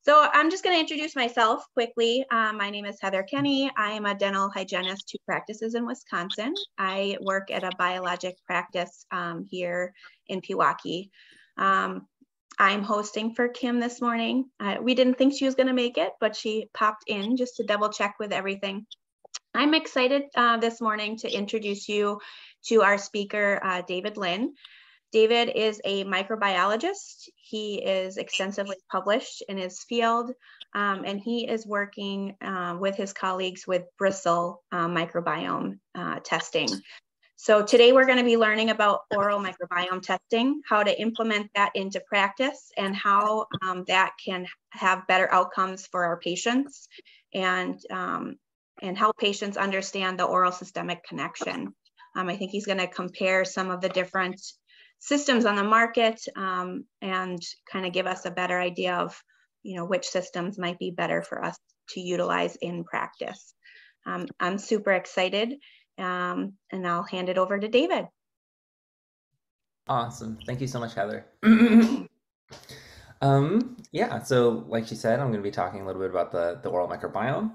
So I'm just going to introduce myself quickly. My name is Heather Kenny. I am a dental hygienist who practices in Wisconsin. I work at a biologic practice here in Pewaukee. I'm hosting for Kim this morning. We didn't think she was going to make it, but she popped in just to double check with everything. I'm excited this morning to introduce you to our speaker, David Lin. David is a microbiologist. He is extensively published in his field, and he is working with his colleagues with Bristle microbiome testing. So today we're going to be learning about oral microbiome testing, how to implement that into practice, and how that can have better outcomes for our patients and help patients understand the oral systemic connection. I think he's going to compare some of the different systems on the market and kind of give us a better idea of, which systems might be better for us to utilize in practice. I'm super excited, and I'll hand it over to David. Awesome. Thank you so much, Heather. Yeah, so like she said, I'm going to be talking a little bit about the oral microbiome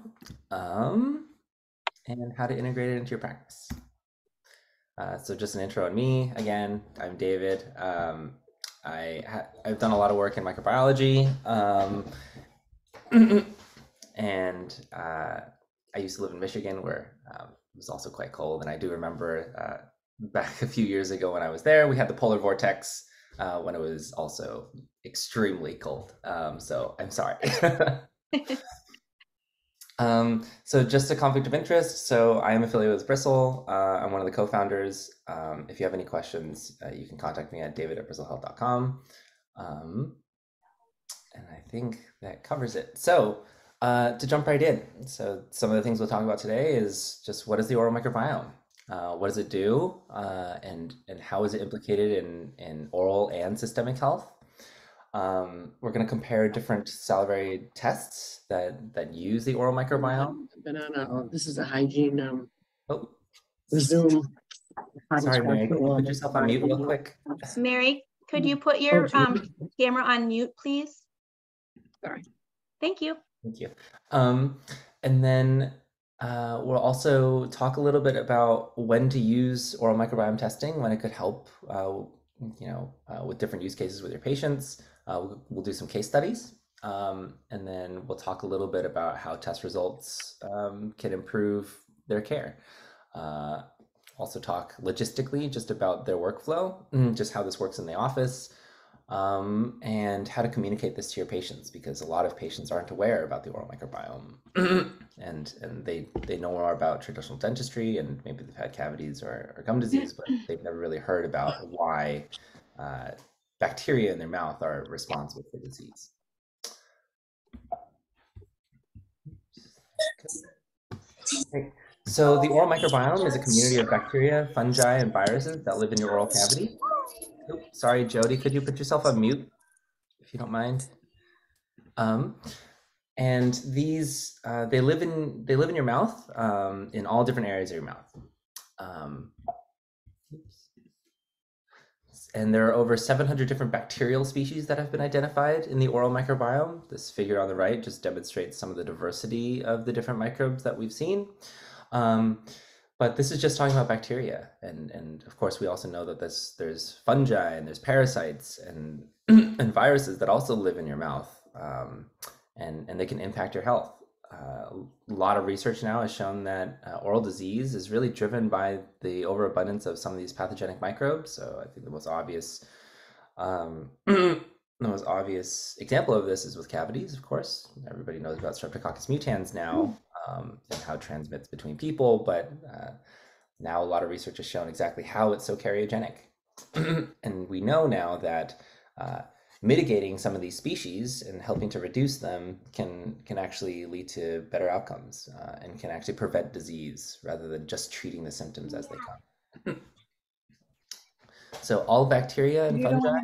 and how to integrate it into your practice. So just an intro on me. Again, I'm David. I've done a lot of work in microbiology, and I used to live in Michigan, where it was also quite cold. And I do remember back a few years ago when I was there, we had the polar vortex when it was also extremely cold. So I'm sorry. So just a conflict of interest. So I am affiliated with Bristle. I'm one of the co-founders. If you have any questions, you can contact me at david@bristlehealth.com. And I think that covers it. So to jump right in. So some of the things we'll talk about today is just what is the oral microbiome? What does it do? And how is it implicated in oral and systemic health? We're going to compare different salivary tests that use the oral microbiome. Banana. This is a hygiene. Oh, Zoom. Sorry, Mary. Can you put yourself on mute real quick? Mary, could you put your camera on mute, please? Sorry. Thank you. Thank you. And then we'll also talk a little bit about when to use oral microbiome testing, when it could help, with different use cases with your patients. We'll do some case studies, and then we'll talk a little bit about how test results can improve their care. Also talk logistically just about their workflow, just how this works in the office, and how to communicate this to your patients, because a lot of patients aren't aware about the oral microbiome, and they know more about traditional dentistry, and maybe they've had cavities or gum disease, but they've never really heard about why bacteria in their mouth are responsible for disease. Okay. So the oral microbiome is a community of bacteria, fungi, and viruses that live in your oral cavity. Oh, sorry, Jody, could you put yourself on mute, if you don't mind? And these they live in your mouth, in all different areas of your mouth. And there are over 700 different bacterial species that have been identified in the oral microbiome. This figure on the right just demonstrates some of the diversity of the different microbes that we've seen. But this is just talking about bacteria. And of course, we also know that there's fungi and there's parasites and, and viruses that also live in your mouth, and they can impact your health. A lot of research now has shown that oral disease is really driven by the overabundance of some of these pathogenic microbes. So I think the most obvious example of this is with cavities, of course. Everybody knows about Streptococcus mutans now, and how it transmits between people, but now a lot of research has shown exactly how it's so carcinogenic. And we know now that mitigating some of these species and helping to reduce them can actually lead to better outcomes, and can actually prevent disease rather than just treating the symptoms as they come. So all bacteria and fungi,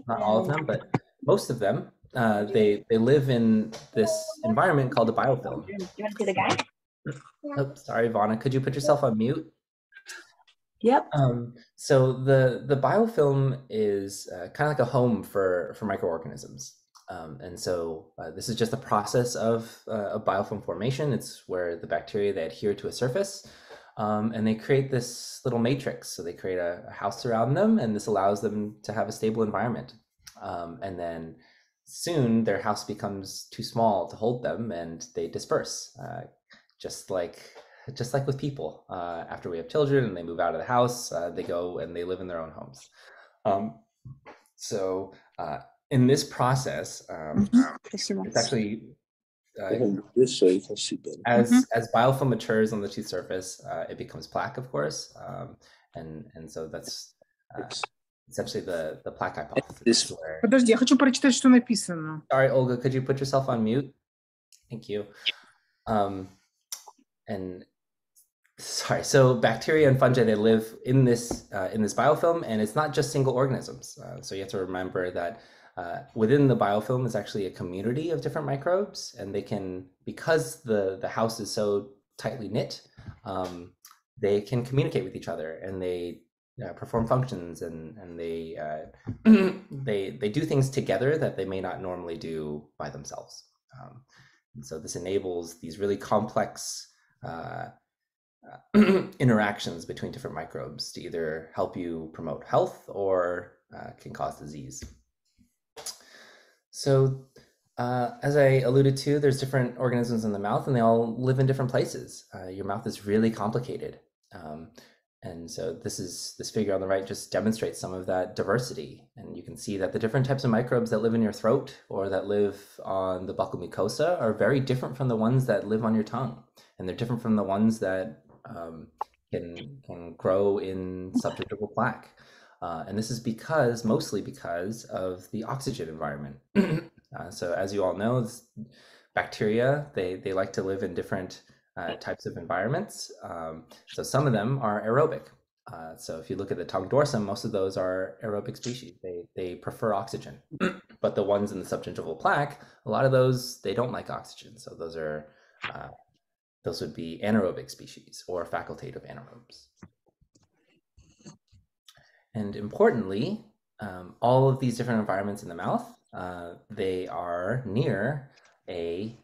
not all of them, but most of them, they live in this environment called a biofilm. You want to see the guy? Oh, sorry, Vonna, could you put yourself on mute? Yep. So the biofilm is kind of like a home for microorganisms. And so this is just the process of biofilm formation. It's where the bacteria, they adhere to a surface, and they create this little matrix. So they create a house around them, and this allows them to have a stable environment. And then soon their house becomes too small to hold them, and they disperse, just like with people. After we have children and they move out of the house, they go and they live in their own homes. In this process, it's actually as biofilm matures on the tooth surface, it becomes plaque, of course, and so that's essentially the plaque hypothesis. Подожди, я хочу прочитать, что написано. Sorry, Olga, could you put yourself on mute? Thank you. And sorry, so bacteria and fungi, they live in this biofilm, and it's not just single organisms. So you have to remember that within the biofilm is actually a community of different microbes, and they can, because the house is so tightly knit, they can communicate with each other, and they perform functions, and they they do things together that they may not normally do by themselves. And so this enables these really complex interactions between different microbes to either help you promote health or can cause disease. So as I alluded to, there's different organisms in the mouth, and they all live in different places. Your mouth is really complicated. And so this figure on the right just demonstrates some of that diversity. And you can see that the different types of microbes that live in your throat or that live on the buccal mucosa are very different from the ones that live on your tongue. And they're different from the ones that can grow in subgingival plaque. And this is mostly because of the oxygen environment. So as you all know, bacteria, they like to live in different types of environments. So some of them are aerobic. So if you look at the tongue dorsum, most of those are aerobic species. They prefer oxygen. But the ones in the subgingival plaque, a lot of those, they don't like oxygen. So those would be anaerobic species or facultative anaerobes. And importantly, all of these different environments in the mouth, they are near a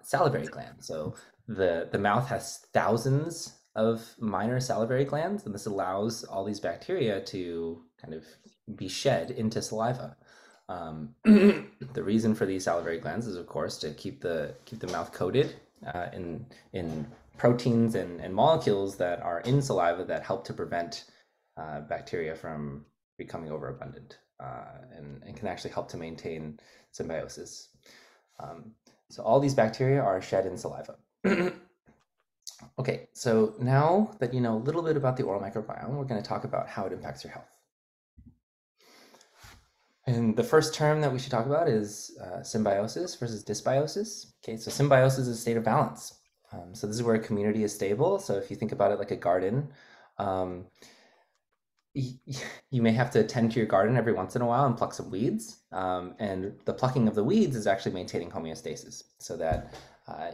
salivary gland. So the mouth has thousands of minor salivary glands, and this allows all these bacteria to kind of be shed into saliva. The reason for these salivary glands is, of course, to keep the mouth coated in proteins and molecules that are in saliva that help to prevent bacteria from becoming overabundant, and can actually help to maintain symbiosis. So all these bacteria are shed in saliva. Okay, so now that you know a little bit about the oral microbiome, we're going to talk about how it impacts your health. And the first term that we should talk about is symbiosis versus dysbiosis. Okay, so symbiosis is a state of balance. So this is where a community is stable. So if you think about it like a garden, you may have to tend to your garden every once in a while and pluck some weeds. And the plucking of the weeds is actually maintaining homeostasis, so that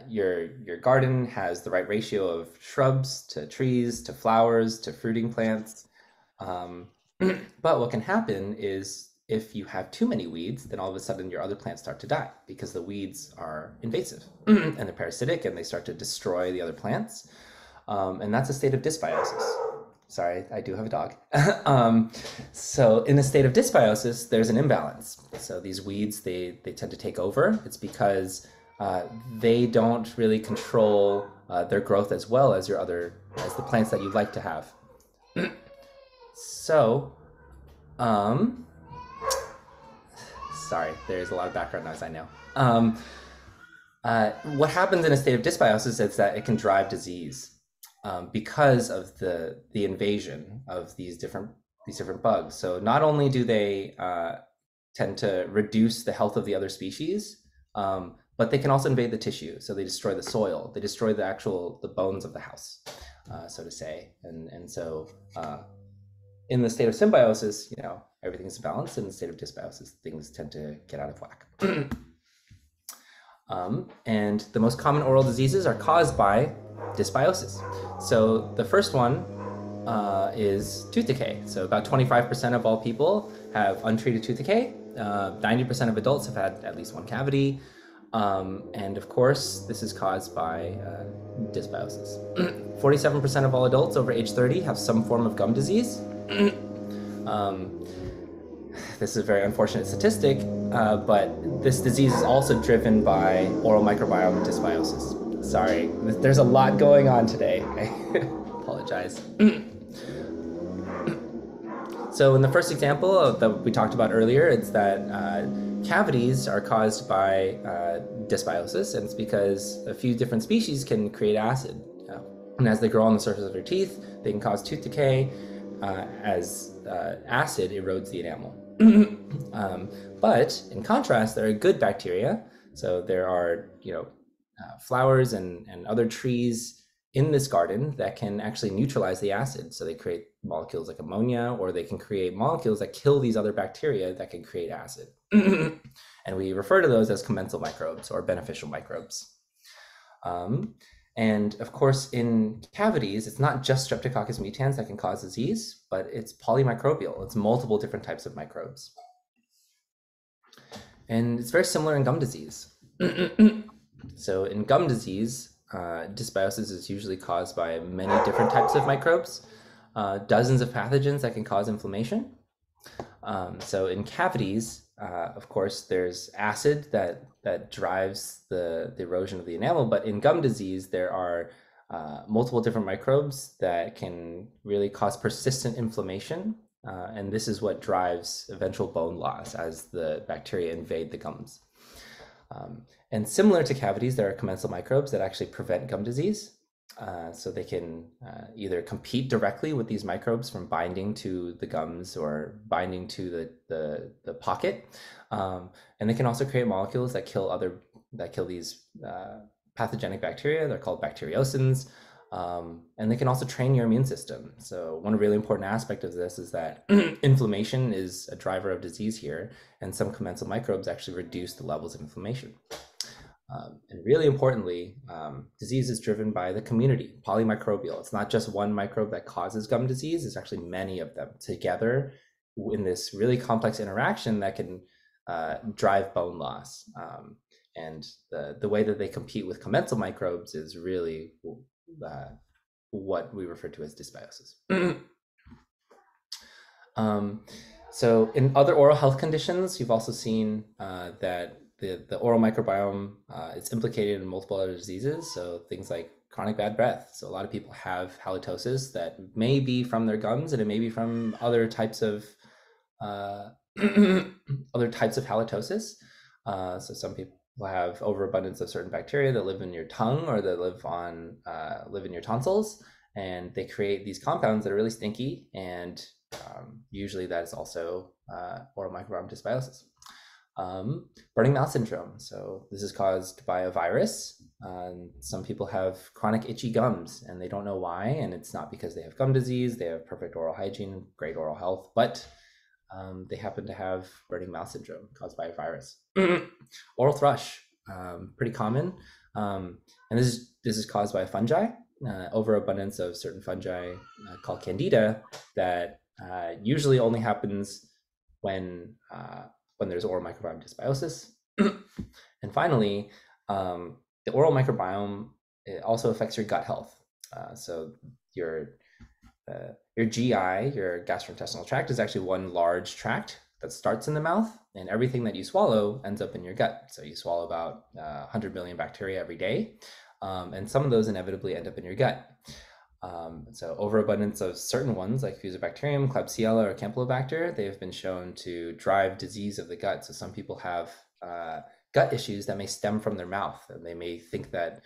your garden has the right ratio of shrubs to trees to flowers to fruiting plants. But what can happen is if you have too many weeds, then all of a sudden your other plants start to die because the weeds are invasive and they're parasitic and they start to destroy the other plants. And that's a state of dysbiosis. Sorry, I do have a dog. So in a state of dysbiosis, there's an imbalance. So these weeds, they tend to take over. It's because they don't really control their growth as well as as the plants that you'd like to have. So, sorry, there's a lot of background noise, I know. What happens in a state of dysbiosis is that it can drive disease because of the invasion of these different bugs. So not only do they tend to reduce the health of the other species, but they can also invade the tissue. So they destroy the soil, they destroy the bones of the house, so to say. And so in the state of symbiosis, you know, everything's balanced. In the state of dysbiosis, things tend to get out of whack. And the most common oral diseases are caused by dysbiosis. So the first one is tooth decay. So about 25% of all people have untreated tooth decay, 90% of adults have had at least one cavity. And of course, this is caused by dysbiosis. 47% of all adults over age 30 have some form of gum disease. This is a very unfortunate statistic, but this disease is also driven by oral microbiome dysbiosis. Sorry, there's a lot going on today. I apologize. So in the first example that we talked about earlier, it's that cavities are caused by dysbiosis, and it's because a few different species can create acid. And as they grow on the surface of their teeth, they can cause tooth decay as acid erodes the enamel. But in contrast, there are good bacteria. So there are, flowers and other trees in this garden that can actually neutralize the acid. So they create molecules like ammonia, or they can create molecules that kill these other bacteria that can create acid. And we refer to those as commensal microbes or beneficial microbes. And of course, in cavities, it's not just Streptococcus mutans that can cause disease, but it's polymicrobial. It's multiple different types of microbes. And it's very similar in gum disease. So in gum disease, dysbiosis is usually caused by many different types of microbes, dozens of pathogens that can cause inflammation. So in cavities, of course, there's acid that drives the erosion of the enamel, but in gum disease, there are multiple different microbes that can really cause persistent inflammation. And this is what drives eventual bone loss as the bacteria invade the gums. And similar to cavities, there are commensal microbes that actually prevent gum disease. So they can either compete directly with these microbes from binding to the gums or binding to the pocket. And they can also create molecules that kill these pathogenic bacteria. They're called bacteriocins. And they can also train your immune system. So one really important aspect of this is that inflammation is a driver of disease here, and some commensal microbes actually reduce the levels of inflammation. And really importantly, disease is driven by the community, polymicrobial. It's not just one microbe that causes gum disease, it's actually many of them together in this really complex interaction that can drive bone loss. And the way that they compete with commensal microbes is really what we refer to as dysbiosis. So in other oral health conditions, you've also seen that the oral microbiome is implicated in multiple other diseases. So things like chronic bad breath. So a lot of people have halitosis that may be from their gums, and it may be from other types of halitosis. So some people have overabundance of certain bacteria that live in your tongue or that live in your tonsils, and they create these compounds that are really stinky, and usually that is also oral microbiome dysbiosis. Burning mouth syndrome. So this is caused by a virus. Some people have chronic itchy gums and they don't know why, and it's not because they have gum disease. They have perfect oral hygiene, great oral health, but they happen to have burning mouth syndrome caused by a virus. Oral thrush, pretty common. And this is caused by a fungi, overabundance of certain fungi called candida that usually only happens when there's oral microbiome dysbiosis. And finally, the oral microbiome, it also affects your gut health. So your GI, your gastrointestinal tract, is actually one large tract that starts in the mouth, and everything that you swallow ends up in your gut. So you swallow about 100 million bacteria every day, and some of those inevitably end up in your gut. So overabundance of certain ones like Fusobacterium, Klebsiella, or Campylobacter, they have been shown to drive disease of the gut. So some people have gut issues that may stem from their mouth, and they may think that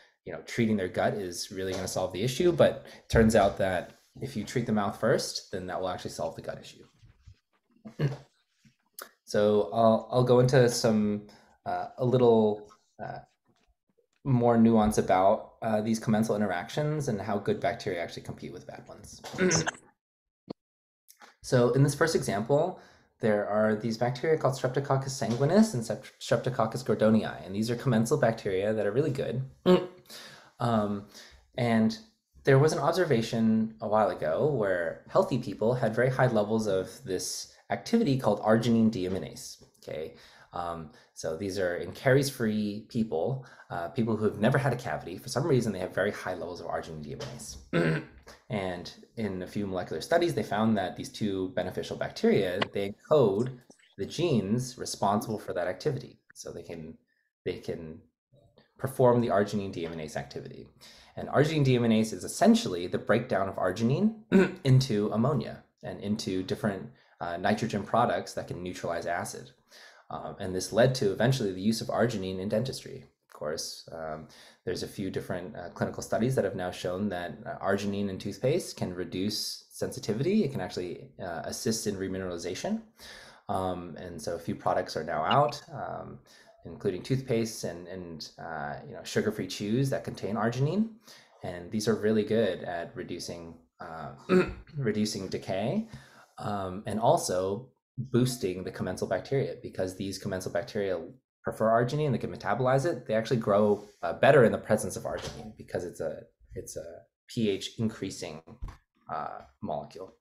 treating their gut is really going to solve the issue, but it turns out that if you treat the mouth first, then that will actually solve the gut issue. So I'll go into some a little more nuance about these commensal interactions and how good bacteria actually compete with bad ones. So in this first example, there are these bacteria called Streptococcus sanguinis and Streptococcus gordonii, and these are commensal bacteria that are really good. And there was an observation a while ago where healthy people had very high levels of this activity called arginine deaminase. Okay, so these are in caries-free people, people who have never had a cavity. For some reason, they have very high levels of arginine deaminase. And in a few molecular studies, they found that these two beneficial bacteria, they encode the genes responsible for that activity. So they can perform the arginine deaminase activity. And arginine deaminase is essentially the breakdown of arginine into ammonia and into different nitrogen products that can neutralize acid. And this led to eventually the use of arginine in dentistry. Of course, there's a few different clinical studies that have now shown that arginine in toothpaste can reduce sensitivity. It can actually assist in remineralization. And so a few products are now out, including toothpaste and sugar-free chews that contain arginine. And these are really good at reducing reducing decay and also boosting the commensal bacteria, because these commensal bacteria prefer arginine, they can metabolize it. They actually grow better in the presence of arginine because it's a pH increasing molecule.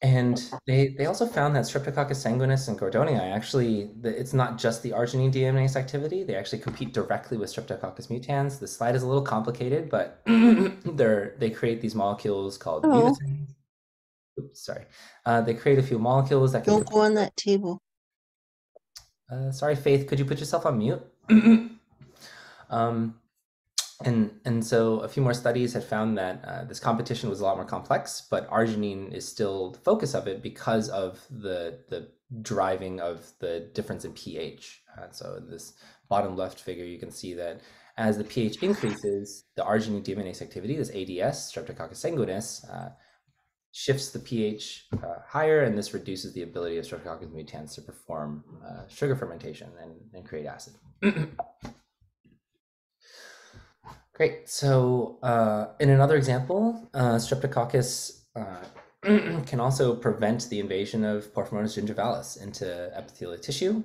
And they also found that Streptococcus sanguinis and Gordonii actually, it's not just the arginine deaminase activity. They actually compete directly with Streptococcus mutans. The slide is a little complicated, but they create these molecules called butazines. Oops, sorry. They create a few molecules that can. Don't go on that table. Sorry, Faith, could you put yourself on mute? And so a few more studies had found that this competition was a lot more complex, but arginine is still the focus of it because of the driving of the difference in pH. So in this bottom left figure, you can see that as the pH increases, the arginine deaminase activity, this ADS, Streptococcus sanguinis, shifts the pH higher, and this reduces the ability of Streptococcus mutans to perform sugar fermentation and create acid. Great. So in another example, Streptococcus can also prevent the invasion of Porphyromonas gingivalis into epithelial tissue.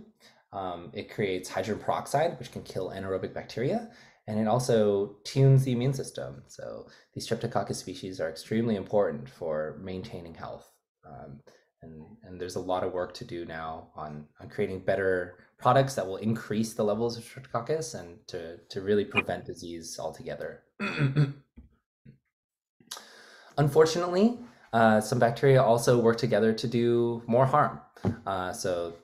It creates hydrogen peroxide, which can kill anaerobic bacteria, and it also tunes the immune system. So these Streptococcus species are extremely important for maintaining health. And there's a lot of work to do now on creating better products that will increase the levels of Streptococcus and to really prevent disease altogether. Unfortunately, some bacteria also work together to do more harm. So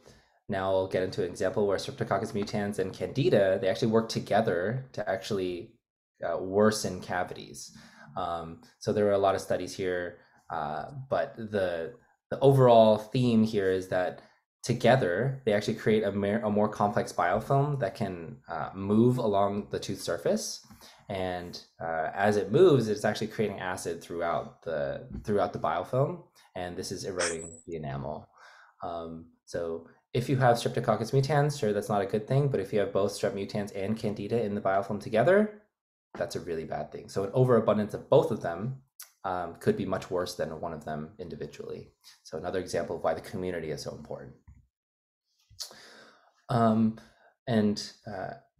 now I'll get into an example where Streptococcus mutans and Candida, they actually work together to actually worsen cavities. So there are a lot of studies here, but the overall theme here is that together they actually create a more complex biofilm that can move along the tooth surface, and as it moves, it's actually creating acid throughout the biofilm, and this is eroding the enamel. So if you have Streptococcus mutans, sure, that's not a good thing, but if you have both Strep mutans and Candida in the biofilm together, that's a really bad thing. So an overabundance of both of them could be much worse than one of them individually. So another example of why the community is so important.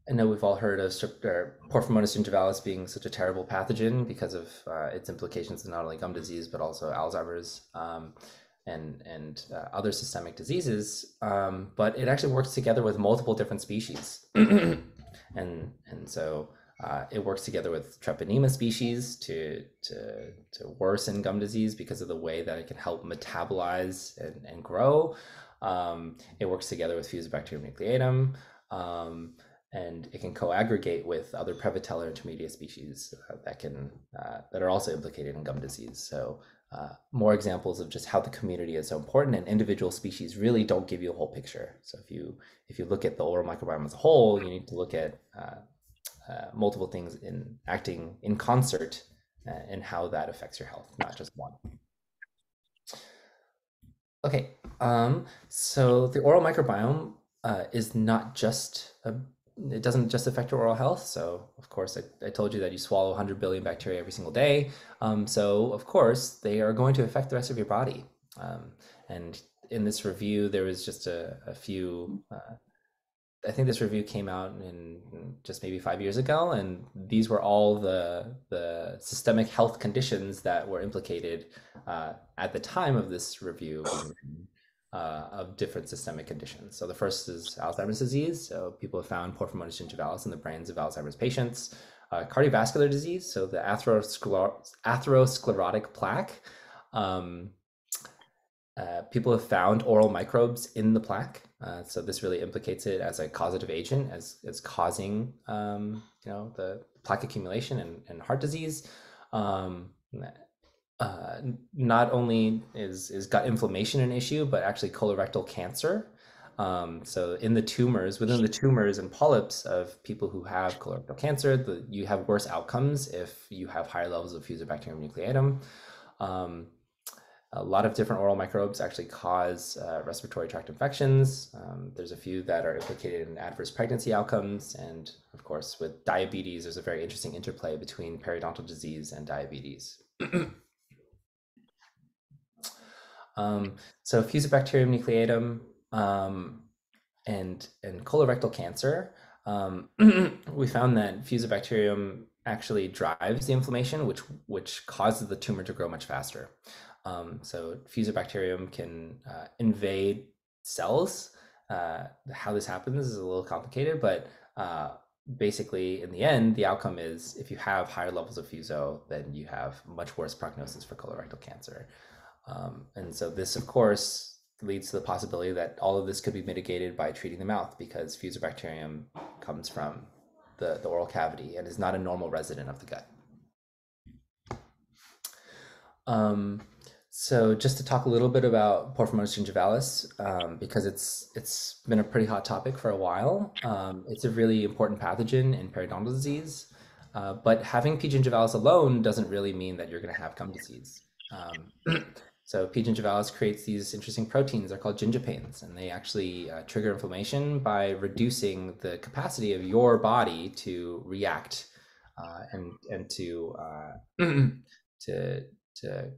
I know we've all heard of Porphyromonas gingivalis being such a terrible pathogen because of its implications in not only gum disease, but also Alzheimer's and other systemic diseases. But it actually works together with multiple different species. and so it works together with Treponema species to worsen gum disease because of the way that it can help metabolize and grow. It works together with Fusobacterium nucleatum, and it can co-aggregate with other Prevotella intermediate species that are also implicated in gum disease. So more examples of just how the community is so important, and individual species really don't give you a whole picture. So if you look at the oral microbiome as a whole, you need to look at multiple things acting in concert and how that affects your health, not just one. Okay, so the oral microbiome is not just it doesn't just affect your oral health. So of course, I told you that you swallow 100 billion bacteria every single day. So of course, they are going to affect the rest of your body. And in this review, there was just a few I think this review came out in just maybe 5 years ago, and these were all the systemic health conditions that were implicated at the time of this review of different systemic conditions. So the first is Alzheimer's disease. So people have found porphyromonas gingivalis in the brains of Alzheimer's patients. Cardiovascular disease, so the atherosclerotic plaque. People have found oral microbes in the plaque. So this really implicates it as a causative agent, as causing the plaque accumulation and heart disease. Not only is gut inflammation an issue, but actually colorectal cancer. So in the tumors, within the tumors and polyps of people who have colorectal cancer, you have worse outcomes if you have higher levels of Fusobacterium nucleatum. A lot of different oral microbes actually cause respiratory tract infections. There's a few that are implicated in adverse pregnancy outcomes. And of course, with diabetes, there's a very interesting interplay between periodontal disease and diabetes. So Fusobacterium nucleatum and colorectal cancer, we found that Fusobacterium actually drives the inflammation, which causes the tumor to grow much faster. So Fusobacterium can invade cells. How this happens is a little complicated, but basically in the end, the outcome is if you have higher levels of Fuso, then you have much worse prognosis for colorectal cancer. And so this, of course, leads to the possibility that all of this could be mitigated by treating the mouth, because Fusobacterium comes from the oral cavity and is not a normal resident of the gut. So just to talk a little bit about porphyromonas gingivalis, because it's been a pretty hot topic for a while. It's a really important pathogen in periodontal disease, but having P. gingivalis alone doesn't really mean that you're going to have gum disease. So P. gingivalis creates these interesting proteins. They're called gingipains, and they actually trigger inflammation by reducing the capacity of your body to react and to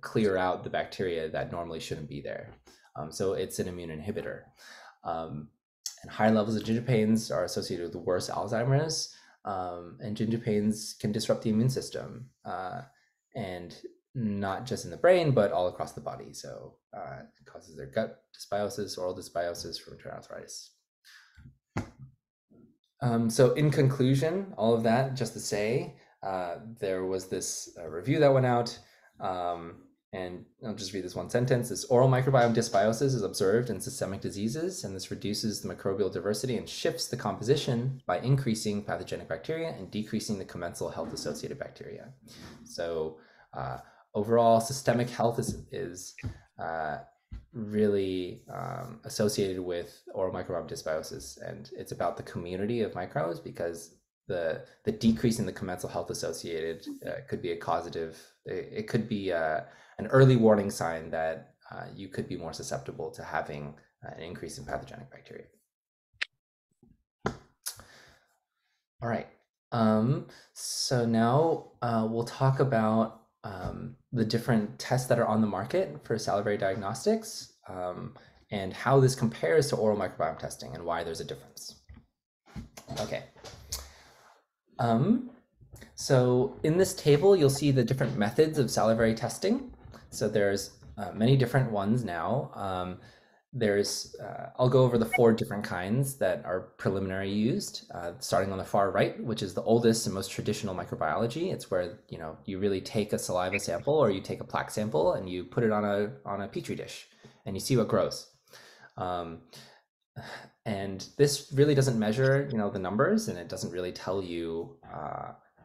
clear out the bacteria that normally shouldn't be there. So it's an immune inhibitor. And high levels of gingipains are associated with worse Alzheimer's, and gingipains can disrupt the immune system, and not just in the brain, but all across the body. So it causes their gut dysbiosis, oral dysbiosis, rheumatoid arthritis. So in conclusion, all of that just to say, there was this review that went out, and I'll just read this one sentence. This oral microbiome dysbiosis is observed in systemic diseases, and this reduces the microbial diversity and shifts the composition by increasing pathogenic bacteria and decreasing the commensal health-associated bacteria. So overall, systemic health is really associated with oral microbiome dysbiosis, and it's about the community of microbes, because the decrease in the commensal health associated could be a causative. It could be an early warning sign that you could be more susceptible to having an increase in pathogenic bacteria. All right. So now we'll talk about the different tests that are on the market for salivary diagnostics, and how this compares to oral microbiome testing and why there's a difference. Okay. So in this table, you'll see the different methods of salivary testing. So there's many different ones now. I'll go over the 4 different kinds that are preliminary used, starting on the far right, which is the oldest and most traditional microbiology. It's where you really take a saliva sample or you take a plaque sample and you put it on a petri dish and you see what grows. And this really doesn't measure the numbers, and it doesn't really tell you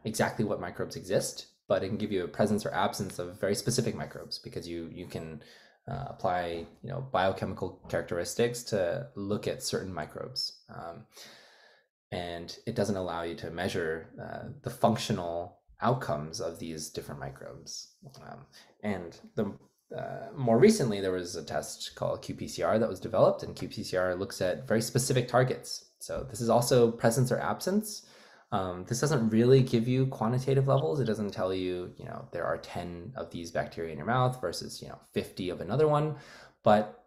exactly what microbes exist, but it can give you a presence or absence of very specific microbes, because you can apply biochemical characteristics to look at certain microbes, and it doesn't allow you to measure the functional outcomes of these different microbes. And more recently, there was a test called qPCR that was developed, and qPCR looks at very specific targets. So this is also presence or absence. This doesn't really give you quantitative levels. It doesn't tell you, there are 10 of these bacteria in your mouth versus, 50 of another one. But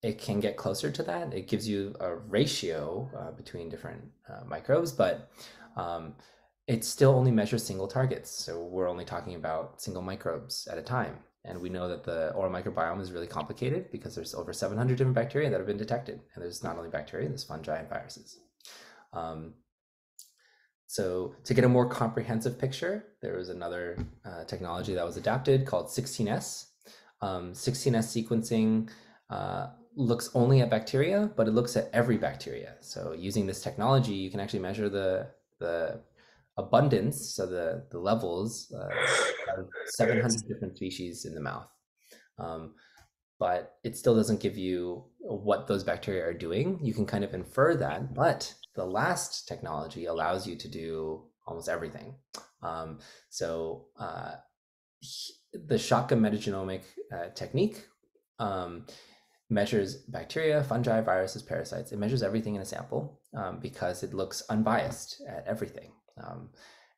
it can get closer to that. It gives you a ratio between different microbes, but it still only measures single targets. So we're only talking about single microbes at a time. And we know that the oral microbiome is really complicated because there's over 700 different bacteria that have been detected. And there's not only bacteria, there's fungi and viruses. So to get a more comprehensive picture, there was another technology that was adapted called 16S. 16S sequencing looks only at bacteria, but it looks at every bacteria. So using this technology, you can actually measure the abundance, so the levels of 700 different species in the mouth. But it still doesn't give you what those bacteria are doing. You can kind of infer that, but the last technology allows you to do almost everything. So the Shaka metagenomic technique measures bacteria, fungi, viruses, parasites. It measures everything in a sample because it looks unbiased at everything.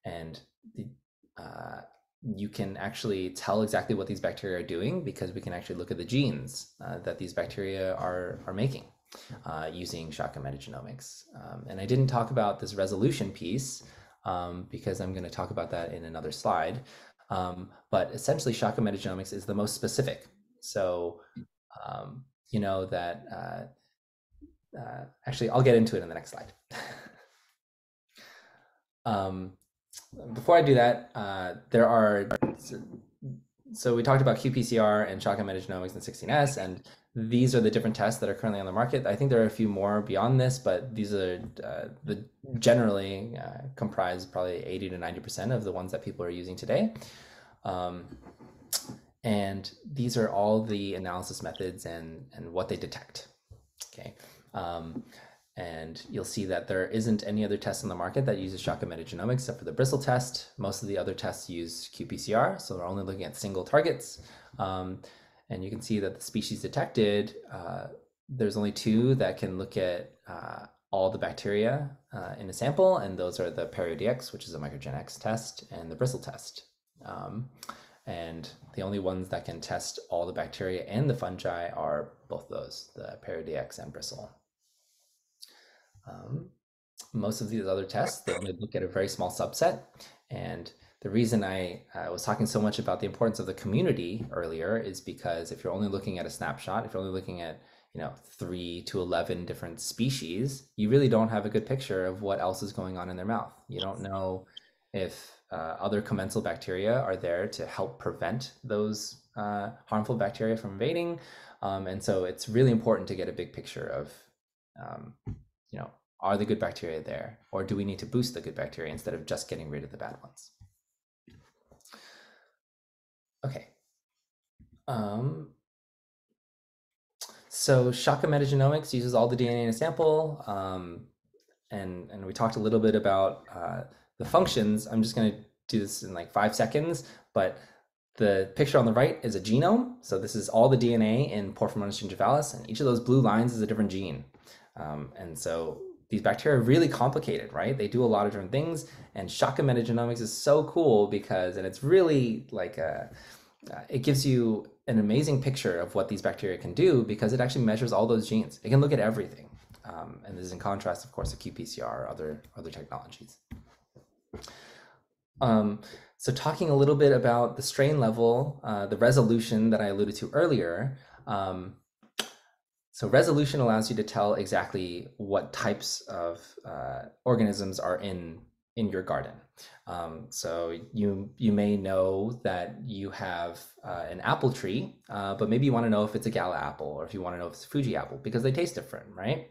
And you can actually tell exactly what these bacteria are doing because we can actually look at the genes that these bacteria are making using Shaka metagenomics. And I didn't talk about this resolution piece because I'm going to talk about that in another slide. But essentially, Shaka metagenomics is the most specific. So you know that actually, I'll get into it in the next slide. Before I do that, there are, so we talked about qPCR and Shaka metagenomics and 16S, and these are the different tests that are currently on the market. I think there are a few more beyond this, but these are the generally comprise probably 80 to 90% of the ones that people are using today. And these are all the analysis methods and what they detect. Okay. And you'll see that there isn't any other test on the market that uses Shaka metagenomics except for the Bristle test. Most of the other tests use qPCR, so they're only looking at single targets. And you can see that the species detected, there's only 2 that can look at all the bacteria in a sample, and those are the perio-dx, which is a microgenetics test, and the Bristle test. And the only ones that can test all the bacteria and the fungi are both those, the perio-dx and Bristle. Most of these other tests, they only look at a very small subset. And the reason I was talking so much about the importance of the community earlier is because if you're only looking at a snapshot, if you're only looking at 3 to 11 different species, you really don't have a good picture of what else is going on in their mouth. You don't know if other commensal bacteria are there to help prevent those harmful bacteria from invading. And so it's really important to get a big picture of are the good bacteria there, or do we need to boost the good bacteria instead of just getting rid of the bad ones? Okay. So Shaka metagenomics uses all the DNA in a sample, and we talked a little bit about the functions. I'm just going to do this in like 5 seconds, but the picture on the right is a genome. So this is all the DNA in Porphyromonas gingivalis, and each of those blue lines is a different gene. And so these bacteria are really complicated, right? They do a lot of different things, and Shaka metagenomics is so cool because, and it's really like it gives you an amazing picture of what these bacteria can do because it actually measures all those genes. It can look at everything. And this is in contrast, of course, to qPCR or other technologies. So talking a little bit about the strain level, the resolution that I alluded to earlier. So resolution allows you to tell exactly what types of organisms are in your garden. So you may know that you have an apple tree, but maybe you want to know if it's a Gala apple or if you want to know if it's a Fuji apple because they taste different, right?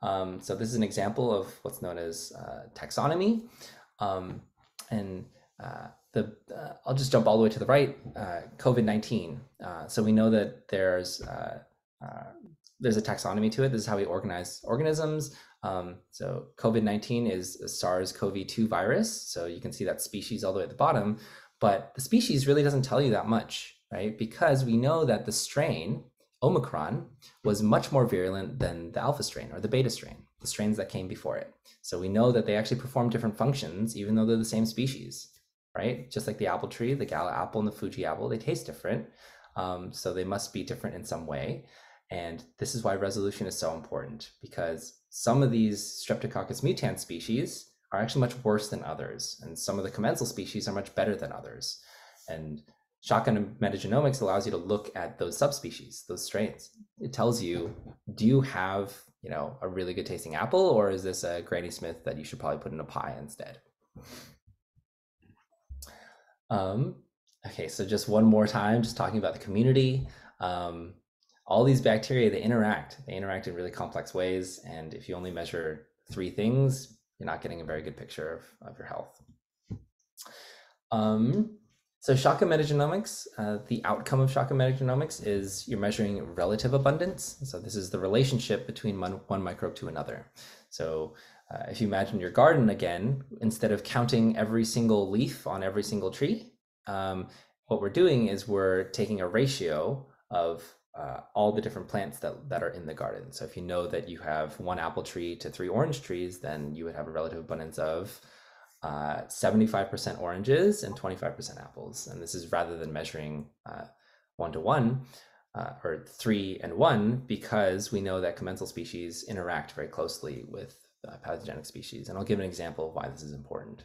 So this is an example of what's known as taxonomy. I'll just jump all the way to the right, COVID-19. So we know that there's a taxonomy to it. This is how we organize organisms. So COVID-19 is a SARS-CoV-2 virus. So you can see that species all the way at the bottom, but the species really doesn't tell you that much, right? Because we know that the strain, Omicron, was much more virulent than the alpha strain or the beta strain, the strains that came before it. So we know that they actually perform different functions, even though they're the same species, right? Just like the apple tree, the Gala apple and the Fuji apple, they taste different. So they must be different in some way. And this is why resolution is so important, because some of these Streptococcus mutans species are actually much worse than others, and some of the commensal species are much better than others. And shotgun metagenomics allows you to look at those subspecies, those strains. It tells you, do you have, you know, a really good tasting apple, or is this a Granny Smith that you should probably put in a pie instead? Okay, so just one more time, just talking about the community. All these bacteria, they interact in really complex ways. And if you only measure 3 things, you're not getting a very good picture of your health. So shotgun metagenomics, the outcome of shotgun metagenomics is you're measuring relative abundance. So this is the relationship between one microbe to another. So if you imagine your garden again, instead of counting every single leaf on every single tree, what we're doing is we're taking a ratio of all the different plants that are in the garden. So if you know that you have 1 apple tree to 3 orange trees, then you would have a relative abundance of 75% oranges and 25% apples. And this is rather than measuring 1-to-1 or 3 and 1, because we know that commensal species interact very closely with pathogenic species. And I'll give an example of why this is important.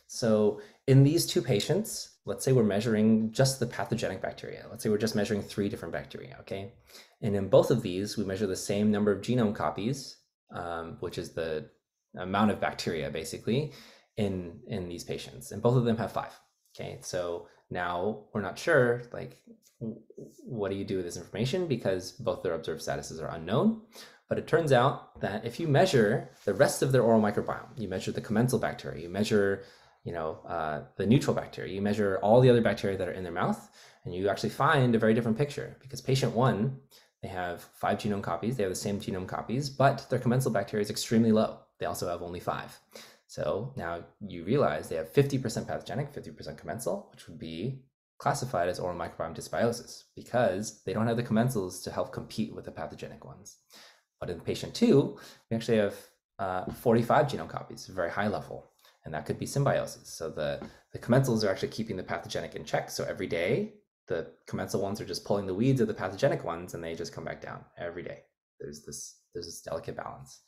So in these 2 patients, let's say we're measuring just the pathogenic bacteria. Let's say we're just measuring 3 different bacteria, okay? And in both of these, we measure the same number of genome copies, which is the amount of bacteria basically in these patients. And both of them have 5, okay? So now we're not sure, like, what do you do with this information? Because both their observed statuses are unknown. But it turns out that if you measure the rest of their oral microbiome, you measure the commensal bacteria, you measure the neutral bacteria, you measure all the other bacteria that are in their mouth, and you actually find a very different picture, because patient 1, they have 5 genome copies, they have the same genome copies, but their commensal bacteria is extremely low. They also have only 5. So now you realize they have 50% pathogenic, 50% commensal, which would be classified as oral microbiome dysbiosis, because they don't have the commensals to help compete with the pathogenic ones. But in patient 2, we actually have 45 genome copies, very high level. And that could be symbiosis. So the commensals are actually keeping the pathogenic in check. So every day, the commensal ones are just pulling the weeds of the pathogenic ones, and they just come back down every day. There's this delicate balance.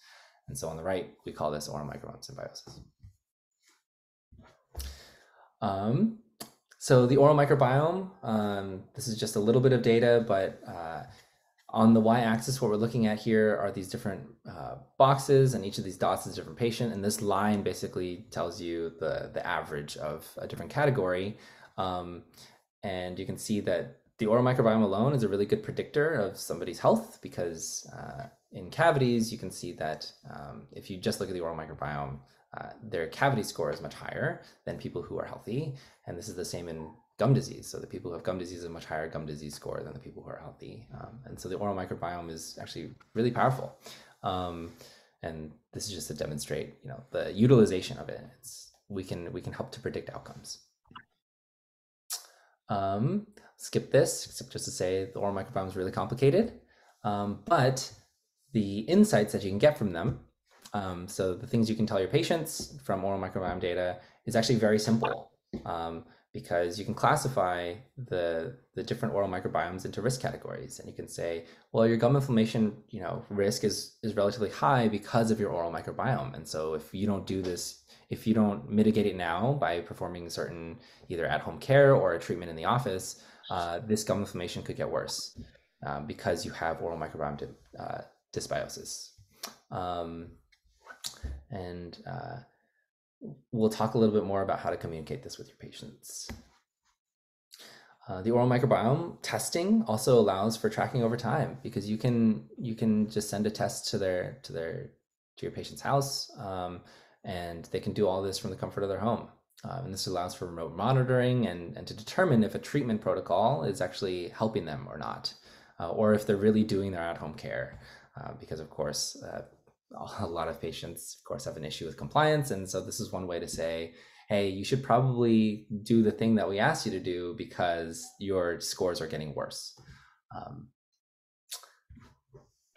And so on the right, we call this oral microbiome symbiosis. So the oral microbiome, this is just a little bit of data, but on the y-axis, what we're looking at here are these different boxes, and each of these dots is a different patient. And this line basically tells you the average of a different category. And you can see that the oral microbiome alone is a really good predictor of somebody's health, because in cavities, you can see that if you just look at the oral microbiome, their cavity score is much higher than people who are healthy. And this is the same in gum disease. So the people who have gum disease have a much higher gum disease score than the people who are healthy. And so the oral microbiome is actually really powerful. And this is just to demonstrate, the utilization of it. We can help to predict outcomes. Skip this, except just to say the oral microbiome is really complicated. But the insights that you can get from them, so the things you can tell your patients from oral microbiome data is actually very simple. Because you can classify the different oral microbiomes into risk categories. And you can say, well, your gum inflammation, risk is relatively high because of your oral microbiome. And so if you don't do this, if you don't mitigate it now by performing certain either at-home care or a treatment in the office, this gum inflammation could get worse because you have oral microbiome dysbiosis. We'll talk a little bit more about how to communicate this with your patients. The oral microbiome testing also allows for tracking over time, because you can just send a test to your patient's house, and they can do all this from the comfort of their home. And this allows for remote monitoring and to determine if a treatment protocol is actually helping them or not, or if they're really doing their at-home care, because of course, a lot of patients, of course, have an issue with compliance. And so this is one way to say, hey, you should probably do the thing that we asked you to do because your scores are getting worse.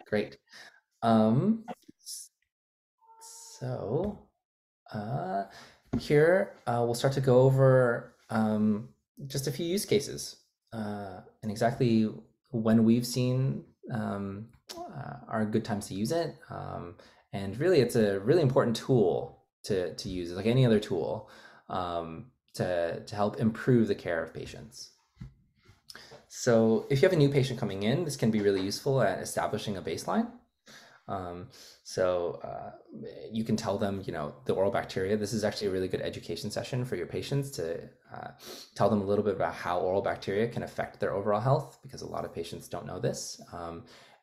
Great. Here we'll start to go over just a few use cases and exactly when we've seen are good times to use it. And really, it's a really important tool to use, like any other tool, to help improve the care of patients. So if you have a new patient coming in, this can be really useful at establishing a baseline. You can tell them, the oral bacteria. This is actually a really good education session for your patients to tell them a little bit about how oral bacteria can affect their overall health, because a lot of patients don't know this.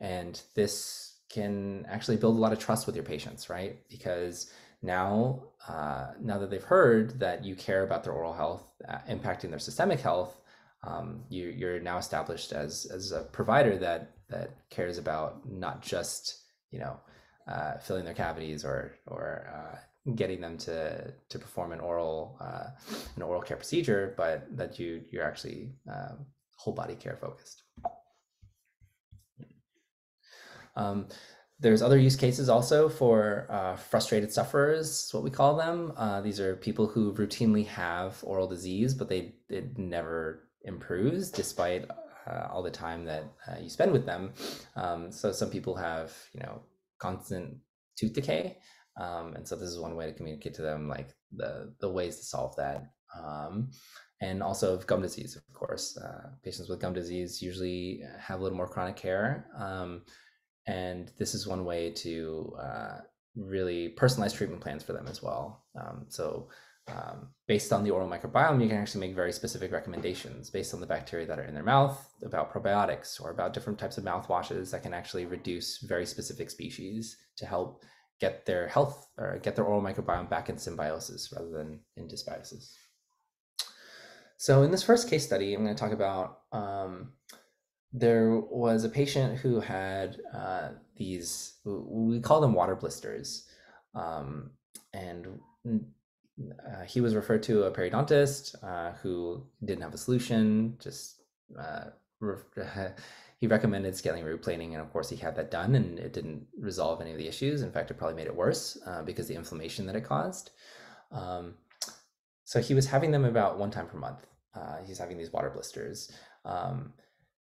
And this can actually build a lot of trust with your patients, right? Because now that they've heard that you care about their oral health impacting their systemic health, you're now established as a provider that cares about not just filling their cavities or getting them to perform an oral care procedure, but that you're actually whole body care focused. There's other use cases also for frustrated sufferers, what we call them. These are people who routinely have oral disease, but it never improves despite all the time that you spend with them. So some people have, constant tooth decay. And so this is one way to communicate to them, like the ways to solve that. And also gum disease, of course. Patients with gum disease usually have a little more chronic care. And this is one way to really personalize treatment plans for them as well. Based on the oral microbiome, you can actually make very specific recommendations based on the bacteria that are in their mouth about probiotics or about different types of mouthwashes that can actually reduce very specific species to help get their health or get their oral microbiome back in symbiosis rather than in dysbiosis. So in this first case study, I'm going to talk about there was a patient who had these, we call them water blisters, and he was referred to a periodontist who didn't have a solution. He recommended scaling root planing, and of course he had that done, and it didn't resolve any of the issues. In fact, it probably made it worse because the inflammation that it caused. So he was having them about one time per month. He's having these water blisters.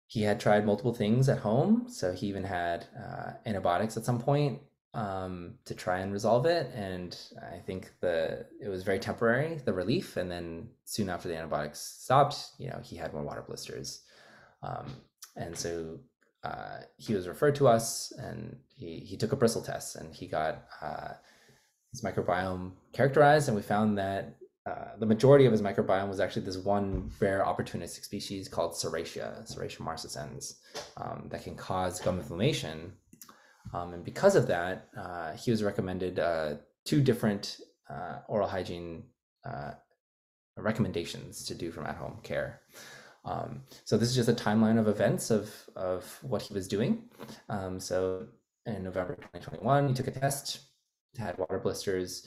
He had tried multiple things at home, so he even had antibiotics at some point to try and resolve it, and I think it was very temporary, the relief, and then soon after the antibiotics stopped, he had more water blisters, and so he was referred to us, and he took a Bristle test, and he got his microbiome characterized, and we found that the majority of his microbiome was actually this one rare opportunistic species called Serratia marcescens, that can cause gum inflammation. And because of that, he was recommended 2 different oral hygiene recommendations to do from at-home care. So this is just a timeline of events of what he was doing. So in November 2021, he took a test, had water blisters.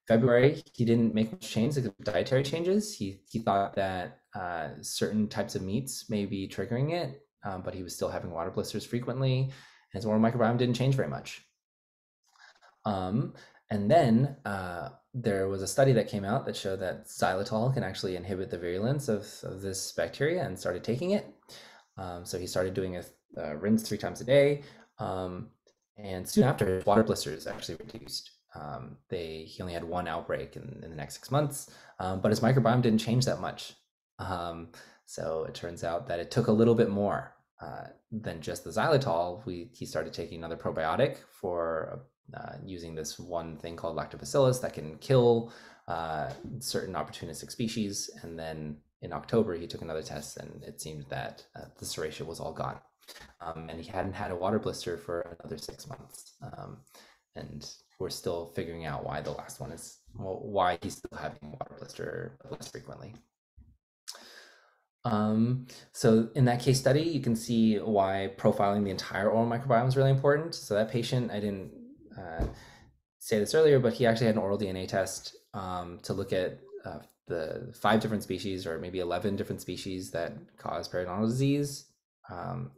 February, he didn't make much change, except dietary changes. He thought that certain types of meats may be triggering it, but he was still having water blisters frequently. His oral microbiome didn't change very much. And then there was a study that came out that showed that xylitol can actually inhibit the virulence of this bacteria, and started taking it. So he started doing a rinse 3 times a day. And soon after, his water blisters actually reduced. He only had 1 outbreak in the next 6 months, but his microbiome didn't change that much. So it turns out that it took a little bit more than just the xylitol. He started taking another probiotic for using this one thing called lactobacillus that can kill certain opportunistic species. And then in October, he took another test, and it seemed that the Serratia was all gone. And he hadn't had a water blister for another 6 months. And we're still figuring out why the last one is, why he's still having a water blister less frequently. So in that case study, you can see why profiling the entire oral microbiome is really important. So that patient, I didn't say this earlier, but he actually had an oral DNA test to look at the 5 different species, or maybe 11 different species that cause periodontal disease,